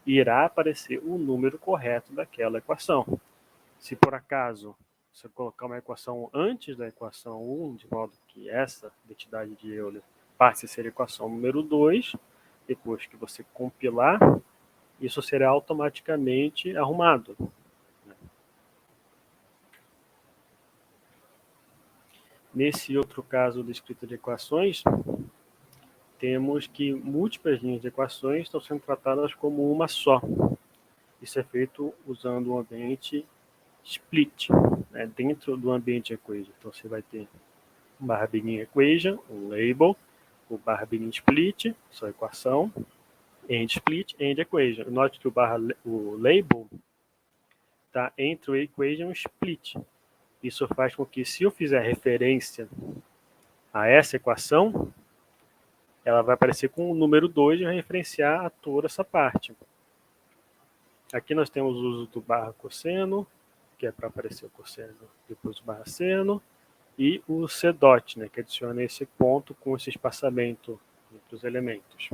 irá aparecer o número correto daquela equação. Se por acaso você colocar uma equação antes da equação 1, de modo que essa identidade de Euler passe a ser a equação número 2, depois que você compilar, isso será automaticamente arrumado. Nesse outro caso da escrita de equações, temos que múltiplas linhas de equações estão sendo tratadas como uma só. Isso é feito usando um ambiente split, né, dentro do ambiente equation. Então você vai ter um barra begin equation, um label, o barra begin split, sua equação, end split, end equation. Note que o label está entre o equation e o split. Isso faz com que, se eu fizer referência a essa equação, ela vai aparecer com o número 2 e referenciar a toda essa parte. Aqui nós temos o uso do barra cosseno, que é para aparecer o cosseno depois do barra seno, e o C dot, né, que adiciona esse ponto com esse espaçamento entre os elementos.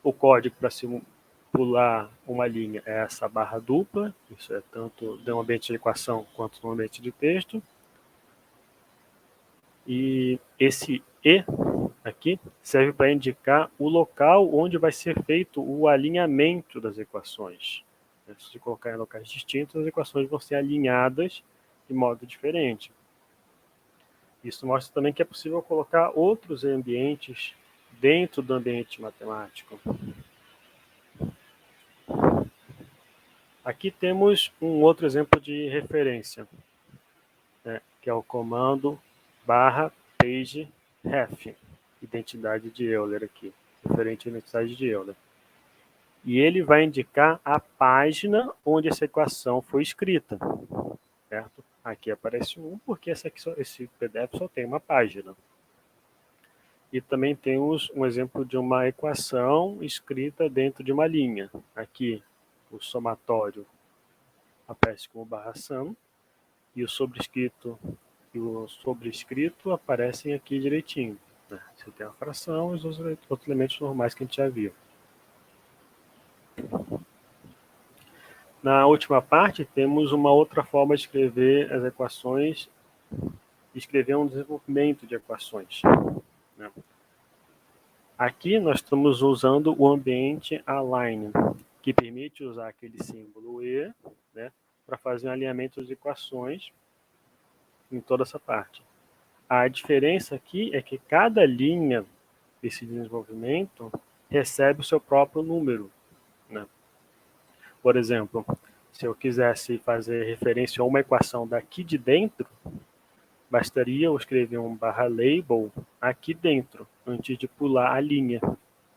O código para simular uma linha é essa barra dupla, isso é tanto no ambiente de equação quanto no ambiente de texto. E esse E aqui serve para indicar o local onde vai ser feito o alinhamento das equações. Se você colocar em locais distintos, as equações vão ser alinhadas de modo diferente. Isso mostra também que é possível colocar outros ambientes dentro do ambiente matemático. Aqui temos um outro exemplo de referência, né, que é o comando barra pageref, identidade de Euler aqui, referente à identidade de Euler. E ele vai indicar a página onde essa equação foi escrita, certo? Aqui aparece um, porque esse PDF só tem uma página. E também temos um exemplo de uma equação escrita dentro de uma linha. Aqui, o somatório aparece como barra sum, e o sobrescrito aparecem aqui direitinho. Né? Você tem a fração e os outros elementos normais que a gente já viu. Na última parte, temos uma outra forma de escrever as equações, escrever um desenvolvimento de equações. Né? Aqui nós estamos usando o ambiente align, que permite usar aquele símbolo E, né, para fazer um alinhamento de equações em toda essa parte. A diferença aqui é que cada linha desse desenvolvimento recebe o seu próprio número, né? Por exemplo, se eu quisesse fazer referência a uma equação daqui de dentro, bastaria eu escrever um /label aqui dentro, antes de pular a linha.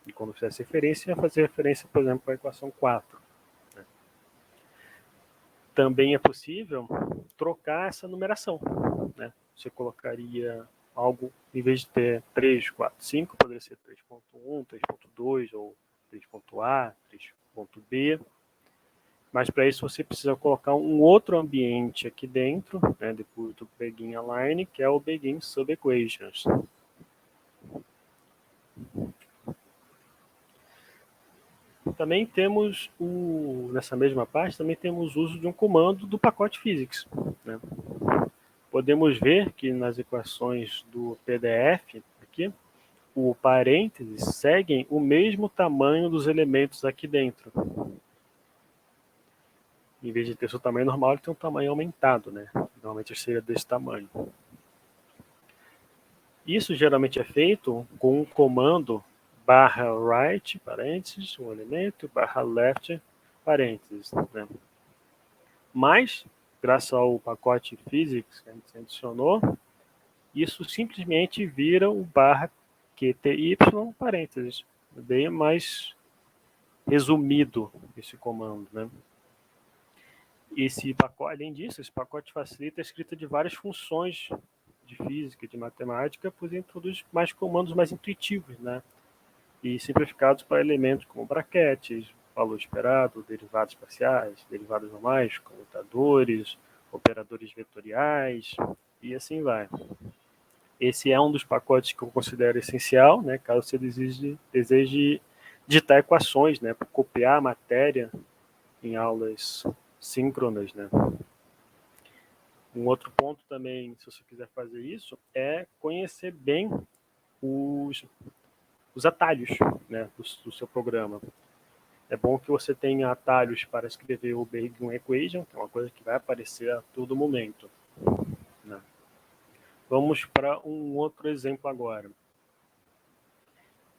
E quando fizesse referência, ia fazer referência, por exemplo, à equação 4. Né? Também é possível trocar essa numeração. Né? Você colocaria algo, em vez de ter 3, 4, 5, poderia ser 3.1, 3.2 ou 3.A, 3.B. Mas para isso você precisa colocar um outro ambiente aqui dentro, né, depois do Begin Align, que é o Begin Subequations. Também temos, nessa mesma parte, também temos o uso de um comando do pacote physics. Né? Podemos ver que nas equações do PDF, aqui, o parênteses seguem o mesmo tamanho dos elementos aqui dentro. Em vez de ter seu tamanho normal, ele tem um tamanho aumentado, né? Normalmente seria desse tamanho. Isso geralmente é feito com o comando /right, parênteses, um elemento, /left, parênteses. Né? Mas, graças ao pacote physics que a gente adicionou, isso simplesmente vira o /qty, parênteses. Bem mais resumido esse comando, né? Esse pacote, além disso, esse pacote facilita a escrita de várias funções de física, de matemática, pois introduz mais comandos mais intuitivos, né? E simplificados para elementos como braquetes, valor esperado, derivados parciais, derivados normais, comutadores, operadores vetoriais, e assim vai. Esse é um dos pacotes que eu considero essencial, né, caso você deseje digitar equações, né, para copiar a matéria em aulas síncronas, né. Um outro ponto também, se você quiser fazer isso, é conhecer bem os atalhos, né, do seu programa. É bom que você tenha atalhos para escrever o Begin Equation, que é uma coisa que vai aparecer a todo momento. Né. Vamos para um outro exemplo agora.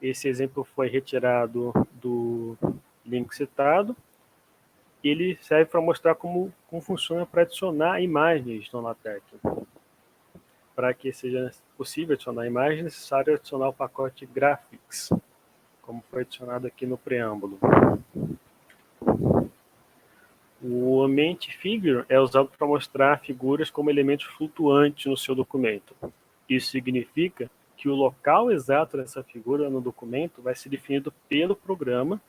Esse exemplo foi retirado do link citado. Ele serve para mostrar como funciona para adicionar imagens no LaTeX. Para que seja possível adicionar imagens, é necessário adicionar o pacote Graphics, como foi adicionado aqui no preâmbulo. O ambiente Figure é usado para mostrar figuras como elementos flutuantes no seu documento. Isso significa que o local exato dessa figura no documento vai ser definido pelo programa,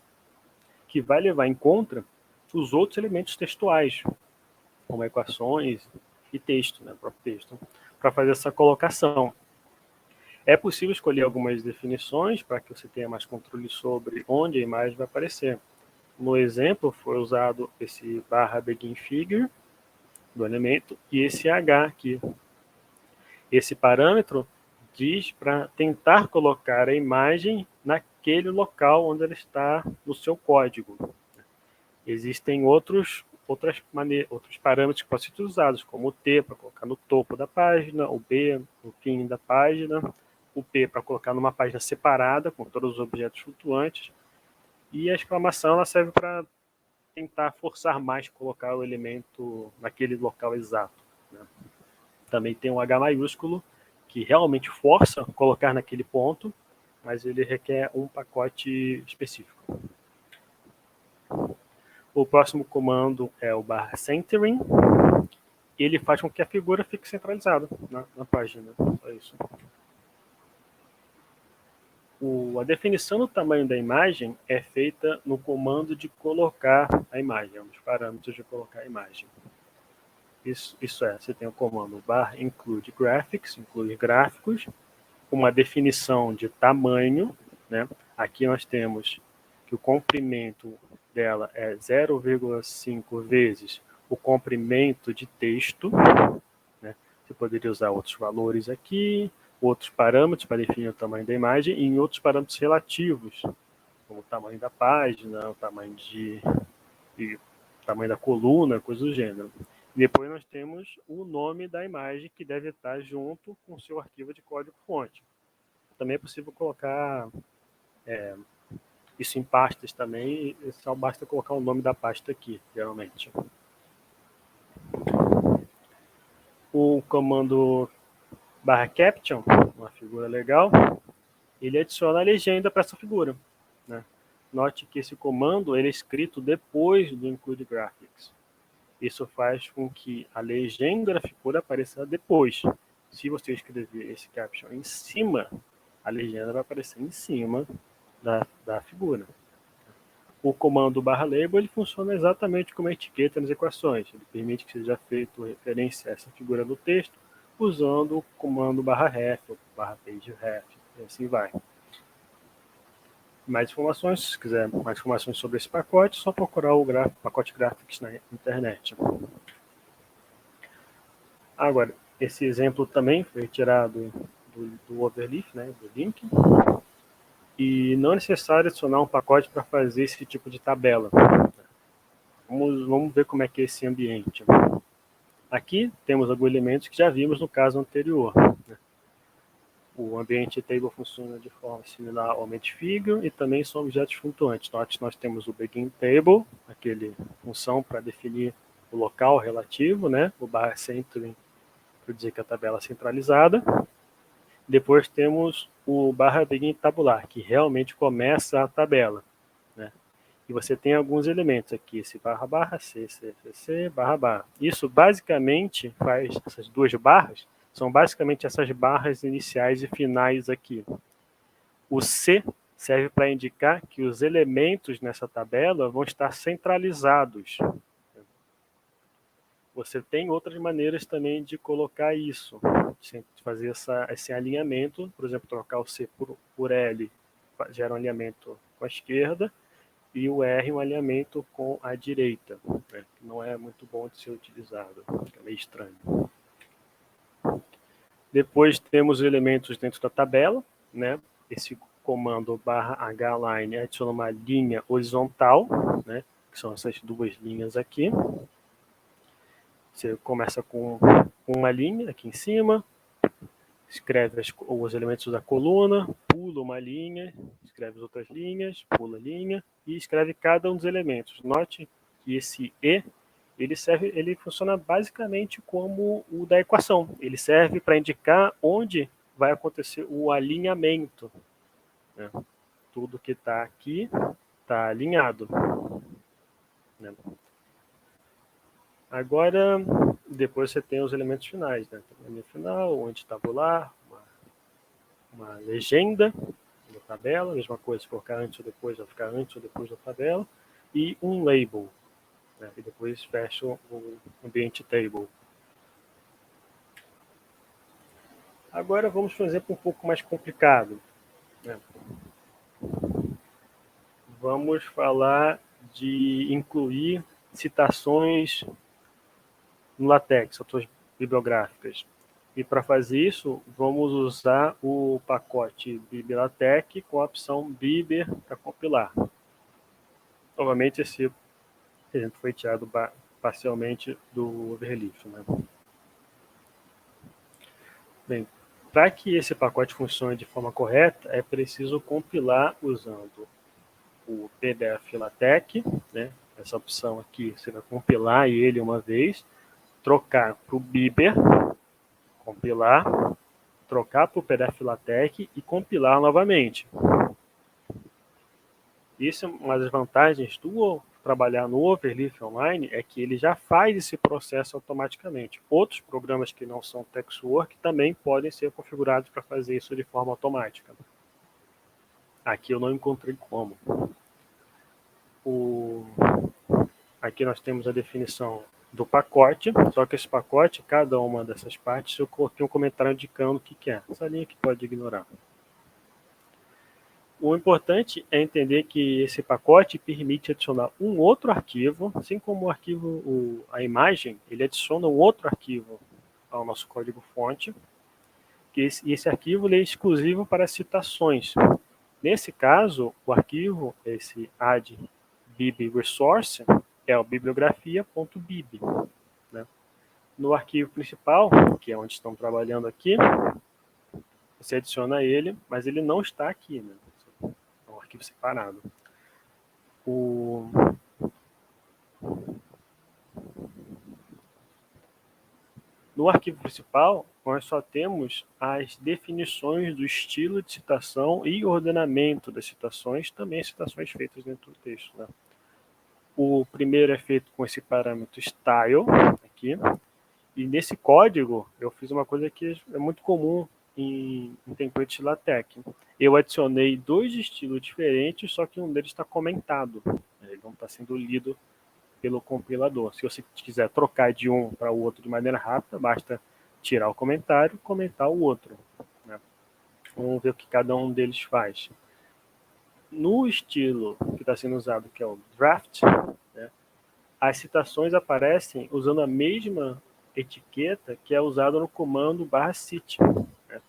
que vai levar em conta os outros elementos textuais, como equações e texto, né, próprio texto, para fazer essa colocação. É possível escolher algumas definições para que você tenha mais controle sobre onde a imagem vai aparecer. No exemplo, foi usado esse /beginFigure do elemento e esse H aqui. Esse parâmetro diz para tentar colocar a imagem naquele local onde ela está no seu código. Existem outros parâmetros que podem ser usados, como o T para colocar no topo da página, o B no fim da página, o P para colocar numa página separada, com todos os objetos flutuantes, e a exclamação ela serve para tentar forçar mais colocar o elemento naquele local exato. Né? Também tem um H maiúsculo, que realmente força colocar naquele ponto, mas ele requer um pacote específico. O próximo comando é o /centering. Ele faz com que a figura fique centralizada na página. Só isso. A definição do tamanho da imagem é feita no comando de colocar a imagem, nos parâmetros de colocar a imagem. Isso é, você tem o comando /include graphics, inclui gráficos, uma definição de tamanho, né? Aqui nós temos que o comprimento dela é 0,5 vezes o comprimento de texto, né? Você poderia usar outros valores aqui, outros parâmetros para definir o tamanho da imagem e em outros parâmetros relativos, como o tamanho da página, o tamanho tamanho da coluna, coisa do gênero. Depois nós temos o nome da imagem, que deve estar junto com o seu arquivo de código-fonte. Também é possível colocar isso em pastas também, e só basta colocar o nome da pasta aqui, geralmente. O comando /caption, uma figura legal, ele adiciona a legenda para essa figura, né? Note que esse comando ele é escrito depois do include graphics. Isso faz com que a legenda da figura apareça depois. Se você escrever esse caption em cima, a legenda vai aparecer em cima da figura. O comando /label ele funciona exatamente como a etiqueta nas equações. Ele permite que seja feito referência a essa figura do texto usando o comando /ref ou /pageref, e assim vai. Mais informações, se quiser mais informações sobre esse pacote, é só procurar o pacote Graphics na internet. Agora, esse exemplo também foi retirado do Overleaf, né, do link. E não é necessário adicionar um pacote para fazer esse tipo de tabela. Vamos ver como é que é esse ambiente. Aqui temos alguns elementos que já vimos no caso anterior. O ambiente table funciona de forma similar ao Figure e também são objetos flutuantes. Nós temos o begin table, aquele função para definir o local relativo, né? O /centering para dizer que a tabela é centralizada. Depois temos o /begin tabular, que realmente começa a tabela, né? E você tem alguns elementos aqui, esse /c, /. Isso basicamente faz, essas duas barras, são basicamente essas barras iniciais e finais aqui. O C serve para indicar que os elementos nessa tabela vão estar centralizados. Você tem outras maneiras também de colocar isso, de fazer esse alinhamento, por exemplo, trocar o C por L, gera um alinhamento com a esquerda, e o R um alinhamento com a direita, né? Não é muito bom de ser utilizado, é meio estranho. Depois temos os elementos dentro da tabela, né? Esse comando /hline adiciona uma linha horizontal, né? Que são essas duas linhas aqui. Você começa com uma linha aqui em cima, escreve os elementos da coluna, pula uma linha, escreve as outras linhas, pula a linha e escreve cada um dos elementos. Note que esse E ele funciona basicamente como o da equação. Ele serve para indicar onde vai acontecer o alinhamento, né? Tudo que está aqui está alinhado, né? Agora, depois você tem os elementos finais, né? Elemento final, onde tabular, uma legenda da tabela, mesma coisa, se colocar antes ou depois, vai ficar antes ou depois da tabela, e um label, né? E depois fecha o ambiente table. Agora vamos para um exemplo um pouco mais complicado, né? Vamos falar de incluir citações no LaTeX, autores bibliográficas. E para fazer isso, vamos usar o pacote bibliotec com a opção bibber para compilar. Novamente, esse exemplo foi tirado parcialmente do Overleaf, né? Bem, para que esse pacote funcione de forma correta, é preciso compilar usando o PDF LaTeX, né? Essa opção aqui, você vai compilar ele uma vez, trocar para o Bibber, compilar, trocar para o PDF LaTeX e compilar novamente. Isso é uma das vantagens do trabalhar no Overleaf Online, é que ele já faz esse processo automaticamente. Outros programas que não são TextWorks também podem ser configurados para fazer isso de forma automática. Aqui eu não encontrei como. Aqui nós temos a definição do pacote, só que esse pacote, cada uma dessas partes, eu coloquei um comentário indicando o que é. Essa linha que pode ignorar. O importante é entender que esse pacote permite adicionar um outro arquivo, assim como o arquivo, a imagem, ele adiciona um outro arquivo ao nosso código-fonte, esse arquivo ele é exclusivo para citações. Nesse caso, o arquivo, esse add bib resource, é o bibliografia.bib. Né? No arquivo principal, que é onde estão trabalhando aqui, você adiciona ele, mas ele não está aqui. Né? É um arquivo separado. No arquivo principal, nós só temos as definições do estilo de citação e ordenamento das citações, também citações feitas dentro do texto. Né? O primeiro é feito com esse parâmetro style, aqui, e nesse código eu fiz uma coisa que é muito comum em templates LaTeX. Eu adicionei 2 estilos diferentes, só que um deles está comentado, ele não está sendo lido pelo compilador. Se você quiser trocar de um para o outro de maneira rápida, basta tirar o comentário e comentar o outro. Né? Vamos ver o que cada um deles faz. No estilo que está sendo usado, que é o draft, né, as citações aparecem usando a mesma etiqueta que é usada no comando /cite. Né?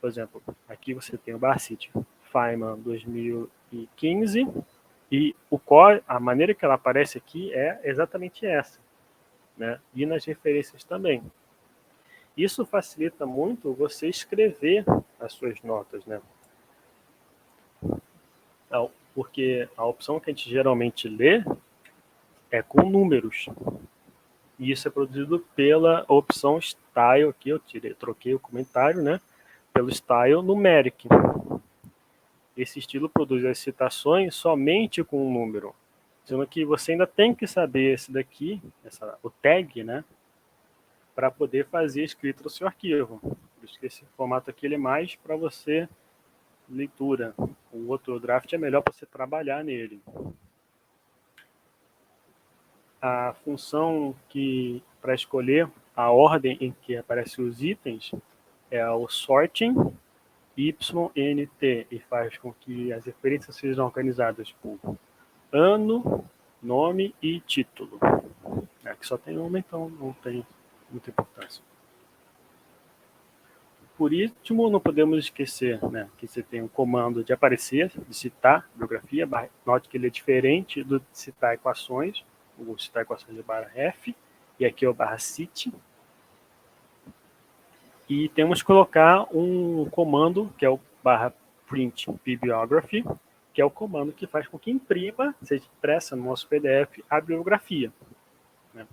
Por exemplo, aqui você tem o /cite Feynman 2015, e a maneira que ela aparece aqui é exatamente essa, né? E nas referências também. Isso facilita muito você escrever as suas notas, né? Porque a opção que a gente geralmente lê é com números. E isso é produzido pela opção Style, aqui eu troquei o comentário, né? Pelo Style Numeric. Esse estilo produz as citações somente com um número. Sendo que você ainda tem que saber esse daqui, o tag, né? Para poder fazer a escrita do seu arquivo. Por isso que esse formato aqui ele é mais para você leitura. O outro draft é melhor para você trabalhar nele. A função que para escolher a ordem em que aparecem os itens é o sorting YNT, e faz com que as referências sejam organizadas por ano, nome e título. Aqui só tem uma, então não tem muita importância. Por último, não podemos esquecer, né, que você tem um comando de aparecer, de citar bibliografia. Note que ele é diferente do de citar equações, o citar equações de /ref, e aqui é o /cite. E temos que colocar um comando, que é o /print bibliography, que é o comando que faz com que imprima, seja impressa no nosso PDF, a bibliografia. Né?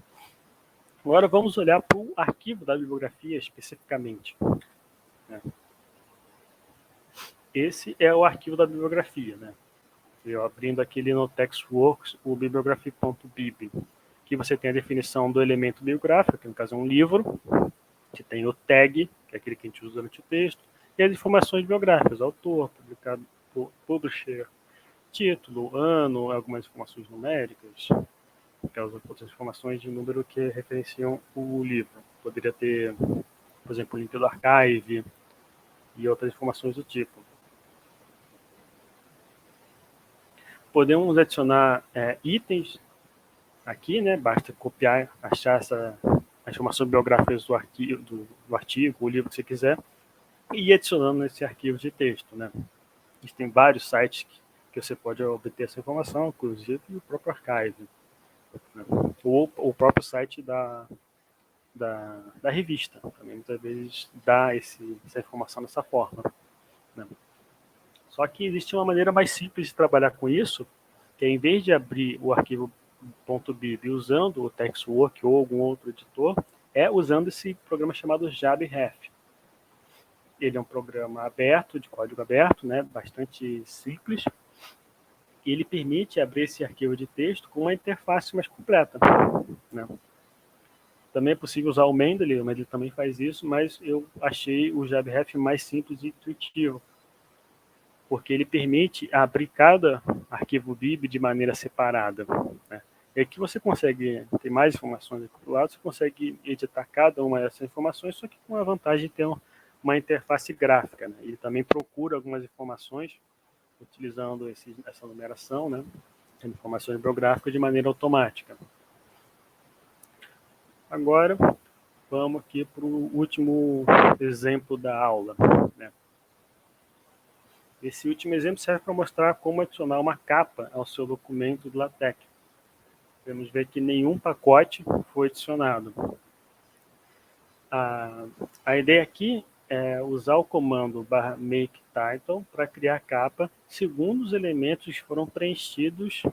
Agora vamos olhar para o arquivo da bibliografia especificamente. Né? Esse é o arquivo da bibliografia. Né? Eu abrindo aqui no TextWorks, o bibliography.bib, que você tem a definição do elemento bibliográfico, que no caso é um livro, que tem o tag, que é aquele que a gente usa durante o texto, e as informações biográficas, autor, publicado, publisher, título, ano, algumas informações numéricas, aquelas outras informações de número que referenciam o livro. Poderia ter, por exemplo, o link do archive e outras informações do tipo. Podemos adicionar itens aqui, né? Basta copiar, achar a informação biográfica do artigo, o livro que você quiser, e ir adicionando nesse arquivo de texto, né? Existem vários sites que você pode obter essa informação, inclusive o próprio archive, né? Ou o próprio site da revista, também muitas vezes dá essa informação dessa forma. Né? Só que existe uma maneira mais simples de trabalhar com isso, que é, em vez de abrir o arquivo .bib usando o TextWorks ou algum outro editor, é usando esse programa chamado JabRef. Ele é um programa aberto, de código aberto, né, bastante simples, e ele permite abrir esse arquivo de texto com uma interface mais completa. Né? Também é possível usar o Mendeley também faz isso, mas eu achei o JabRef mais simples e intuitivo, porque ele permite abrir cada arquivo bib de maneira separada. Né? E aqui você consegue ter mais informações aqui do lado, você consegue editar cada uma dessas informações, só que com a vantagem de ter uma interface gráfica. Né? Ele também procura algumas informações utilizando essa numeração, né? Informações bibliográficas de maneira automática. Agora, vamos aqui para o último exemplo da aula, né? Esse último exemplo serve para mostrar como adicionar uma capa ao seu documento do LaTeX. Podemos ver que nenhum pacote foi adicionado. A ideia aqui é usar o comando /make_title para criar a capa segundo os elementos que foram preenchidos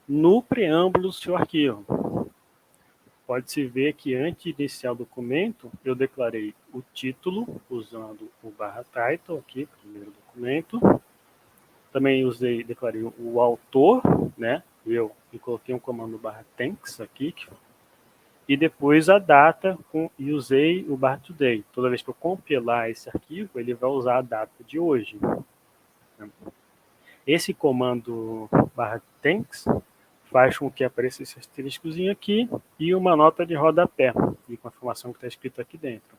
no preâmbulo do seu arquivo. Pode-se ver que antes de iniciar o documento, eu declarei o título usando o /title aqui, primeiro documento. Também declarei o autor, né? E coloquei um comando /thanks aqui, e depois a data e usei o /today. Toda vez que eu compilar esse arquivo, ele vai usar a data de hoje. Esse comando /thanks faz com que apareça esse asteriscozinho aqui e uma nota de rodapé, e com a informação que está escrita aqui dentro.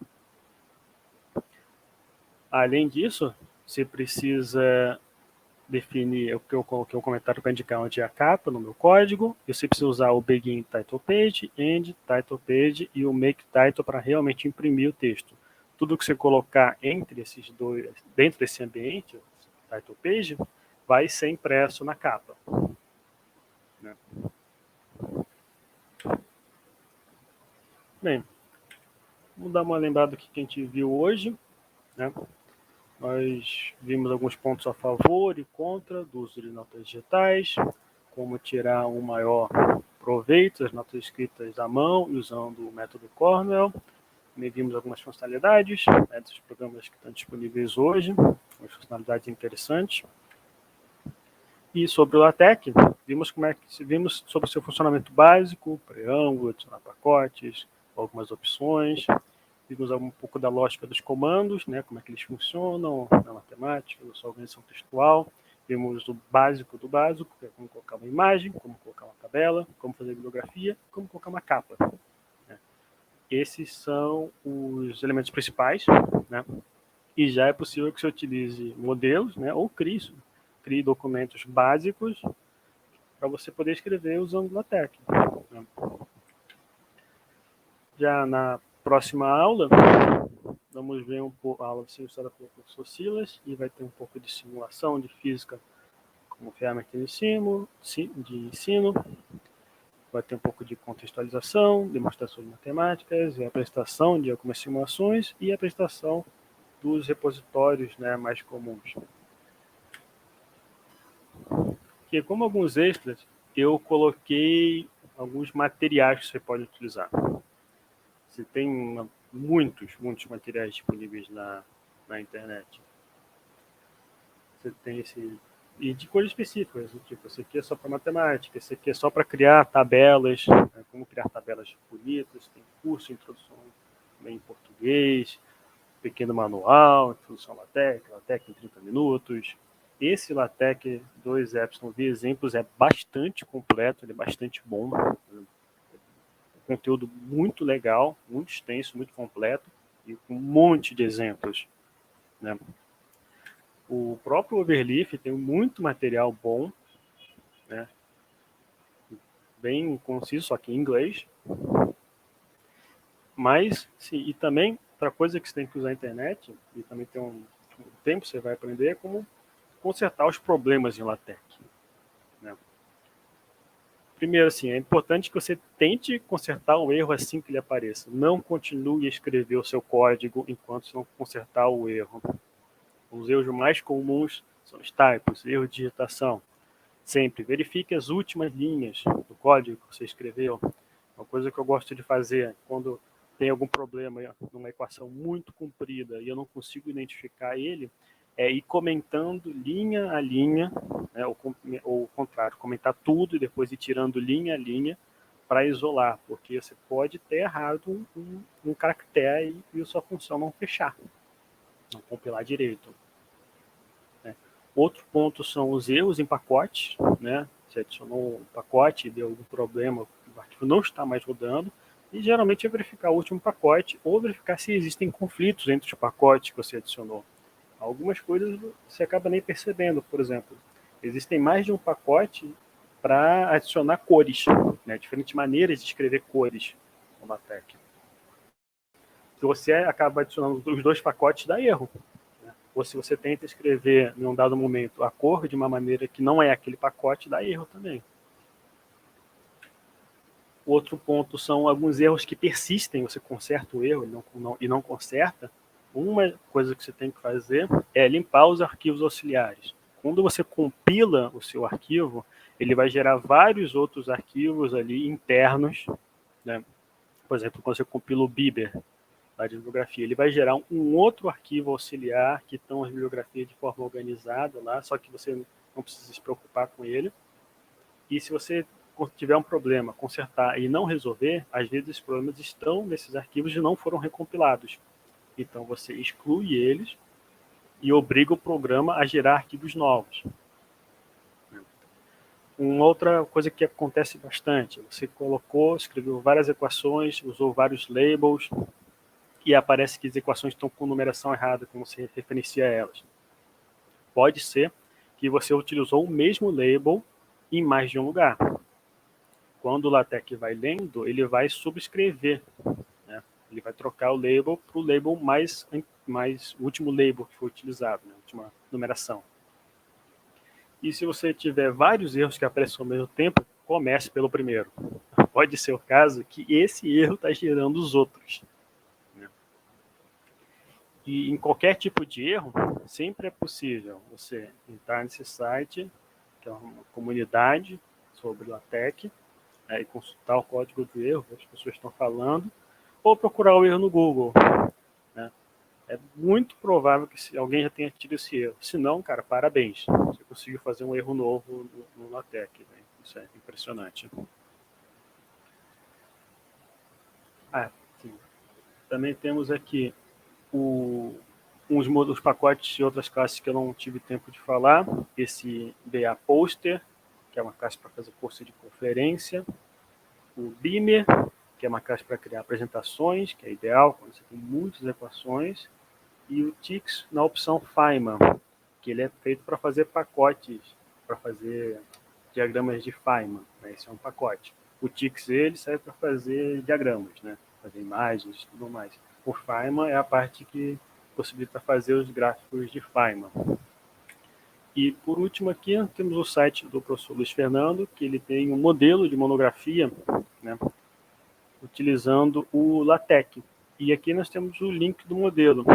Além disso, você precisa definir o que eu coloquei um comentário para indicar onde é a capa no meu código. E você precisa usar o begin title page, end title page e o make title para realmente imprimir o texto. Tudo que você colocar entre esses dois, dentro desse ambiente, title page, vai ser impresso na capa. Né? Bem, vamos dar uma lembrada do que a gente viu hoje, né? Nós vimos alguns pontos a favor e contra do uso de notas digitais, como tirar um maior proveito das notas escritas à mão e usando o método Cornwell. Também vimos algumas funcionalidades dos programas que estão disponíveis hoje, algumas funcionalidades interessantes. E sobre o LaTeX, vimos sobre o seu funcionamento básico, preâmbulo, adicionar pacotes, algumas opções. Vimos um pouco da lógica dos comandos, né, como é que eles funcionam na matemática, na sua organização textual. Vimos o básico do básico, que é como colocar uma imagem, como colocar uma tabela, como fazer bibliografia, como colocar uma capa. Né. Esses são os elementos principais, né, e já é possível que você utilize modelos, né, ou crie documentos básicos para você poder escrever usando o LaTeX. Né. Já na próxima aula, vamos ver um pouco a aula ilustrada pelo professor Silas, e vai ter um pouco de simulação de física como ferramenta de ensino. Vai ter um pouco de contextualização, demonstrações matemáticas, e apresentação de algumas simulações e apresentação dos repositórios, né, mais comuns. Porque, como alguns extras, eu coloquei alguns materiais que você pode utilizar. Você tem muitos materiais disponíveis na internet. Você tem e de cores específicas, tipo, esse aqui é só para matemática, esse aqui é só para criar tabelas, né, como criar tabelas bonitas, tem curso de introdução em português, pequeno manual, introdução LaTeX em 30 minutos. Esse LaTeX 2Y exemplos é bastante completo, ele é bastante bom, conteúdo muito legal, muito extenso, muito completo, e com um monte de exemplos. Né? O próprio Overleaf tem muito material bom, né? Bem conciso, só que em inglês. Mas, sim, e também, outra coisa que você tem que usar a internet, e também tem um tempo que você vai aprender, é como consertar os problemas em LaTeX. Né? Primeiro, assim, é importante que você tente consertar o erro assim que ele apareça. Não continue a escrever o seu código enquanto você não consertar o erro. Os erros mais comuns são os typos, erros de digitação. Sempre verifique as últimas linhas do código que você escreveu. Uma coisa que eu gosto de fazer quando tem algum problema numa equação muito comprida e eu não consigo identificar ele, é ir comentando linha a linha, né, ou o contrário, comentar tudo e depois ir tirando linha a linha para isolar, porque você pode ter errado um caractere e a sua função não fechar, não compilar direito. Né. Outro ponto são os erros em pacotes, né? Você adicionou um pacote e deu algum problema, o arquivo não está mais rodando, e geralmente é verificar o último pacote ou verificar se existem conflitos entre os pacotes que você adicionou. Algumas coisas você acaba nem percebendo, por exemplo, existem mais de um pacote para adicionar cores, né? Diferentes maneiras de escrever cores no LaTeX. Se você acaba adicionando os dois pacotes, dá erro. Né? Ou se você tenta escrever, em um dado momento, a cor de uma maneira que não é aquele pacote, dá erro também. Outro ponto são alguns erros que persistem, você conserta o erro e não conserta. Uma coisa que você tem que fazer é limpar os arquivos auxiliares. Quando você compila o seu arquivo, ele vai gerar vários outros arquivos ali internos, né? Por exemplo, quando você compila o Bieber, lá de bibliografia, ele vai gerar um outro arquivo auxiliar que estão as bibliografias de forma organizada lá, só que você não precisa se preocupar com ele. E se você tiver um problema, consertar e não resolver, às vezes os problemas estão nesses arquivos e não foram recompilados. Então você exclui eles e obriga o programa a gerar arquivos novos. Uma outra coisa que acontece bastante, você escreveu várias equações, usou vários labels e aparece que as equações estão com numeração errada, como você referencia elas. Pode ser que você utilizou o mesmo label em mais de um lugar. Quando o LaTeX vai lendo, ele vai subscrever, né? Ele vai trocar o label para o label o último label que foi utilizado, né? A última numeração. E se você tiver vários erros que aparecem ao mesmo tempo, comece pelo primeiro. Pode ser o caso que esse erro está gerando os outros. Né? E em qualquer tipo de erro, sempre é possível você entrar nesse site, que é uma comunidade sobre LaTeX, e consultar o código do erro que as pessoas estão falando, ou procurar o erro no Google. Né? É muito provável que alguém já tenha tido esse erro. Se não, cara, parabéns. Você conseguiu fazer um erro novo no LaTeX. Né? Isso é impressionante. Sim. Também temos aqui os pacotes de outras classes que eu não tive tempo de falar. Esse BA Poster, que é uma classe para fazer curso de conferência. O Beamer, que é uma classe para criar apresentações, que é ideal quando você tem muitas equações, e o TIX na opção Feynman, que ele é feito para fazer pacotes, para fazer diagramas de Feynman, né? Esse é um pacote. O TIX ele serve para fazer diagramas, né? Fazer imagens e tudo mais. O Feynman é a parte que possibilita fazer os gráficos de Feynman. E, por último, aqui temos o site do professor Luiz Fernando, que ele tem um modelo de monografia, né, utilizando o LaTeX. E aqui nós temos o link do modelo.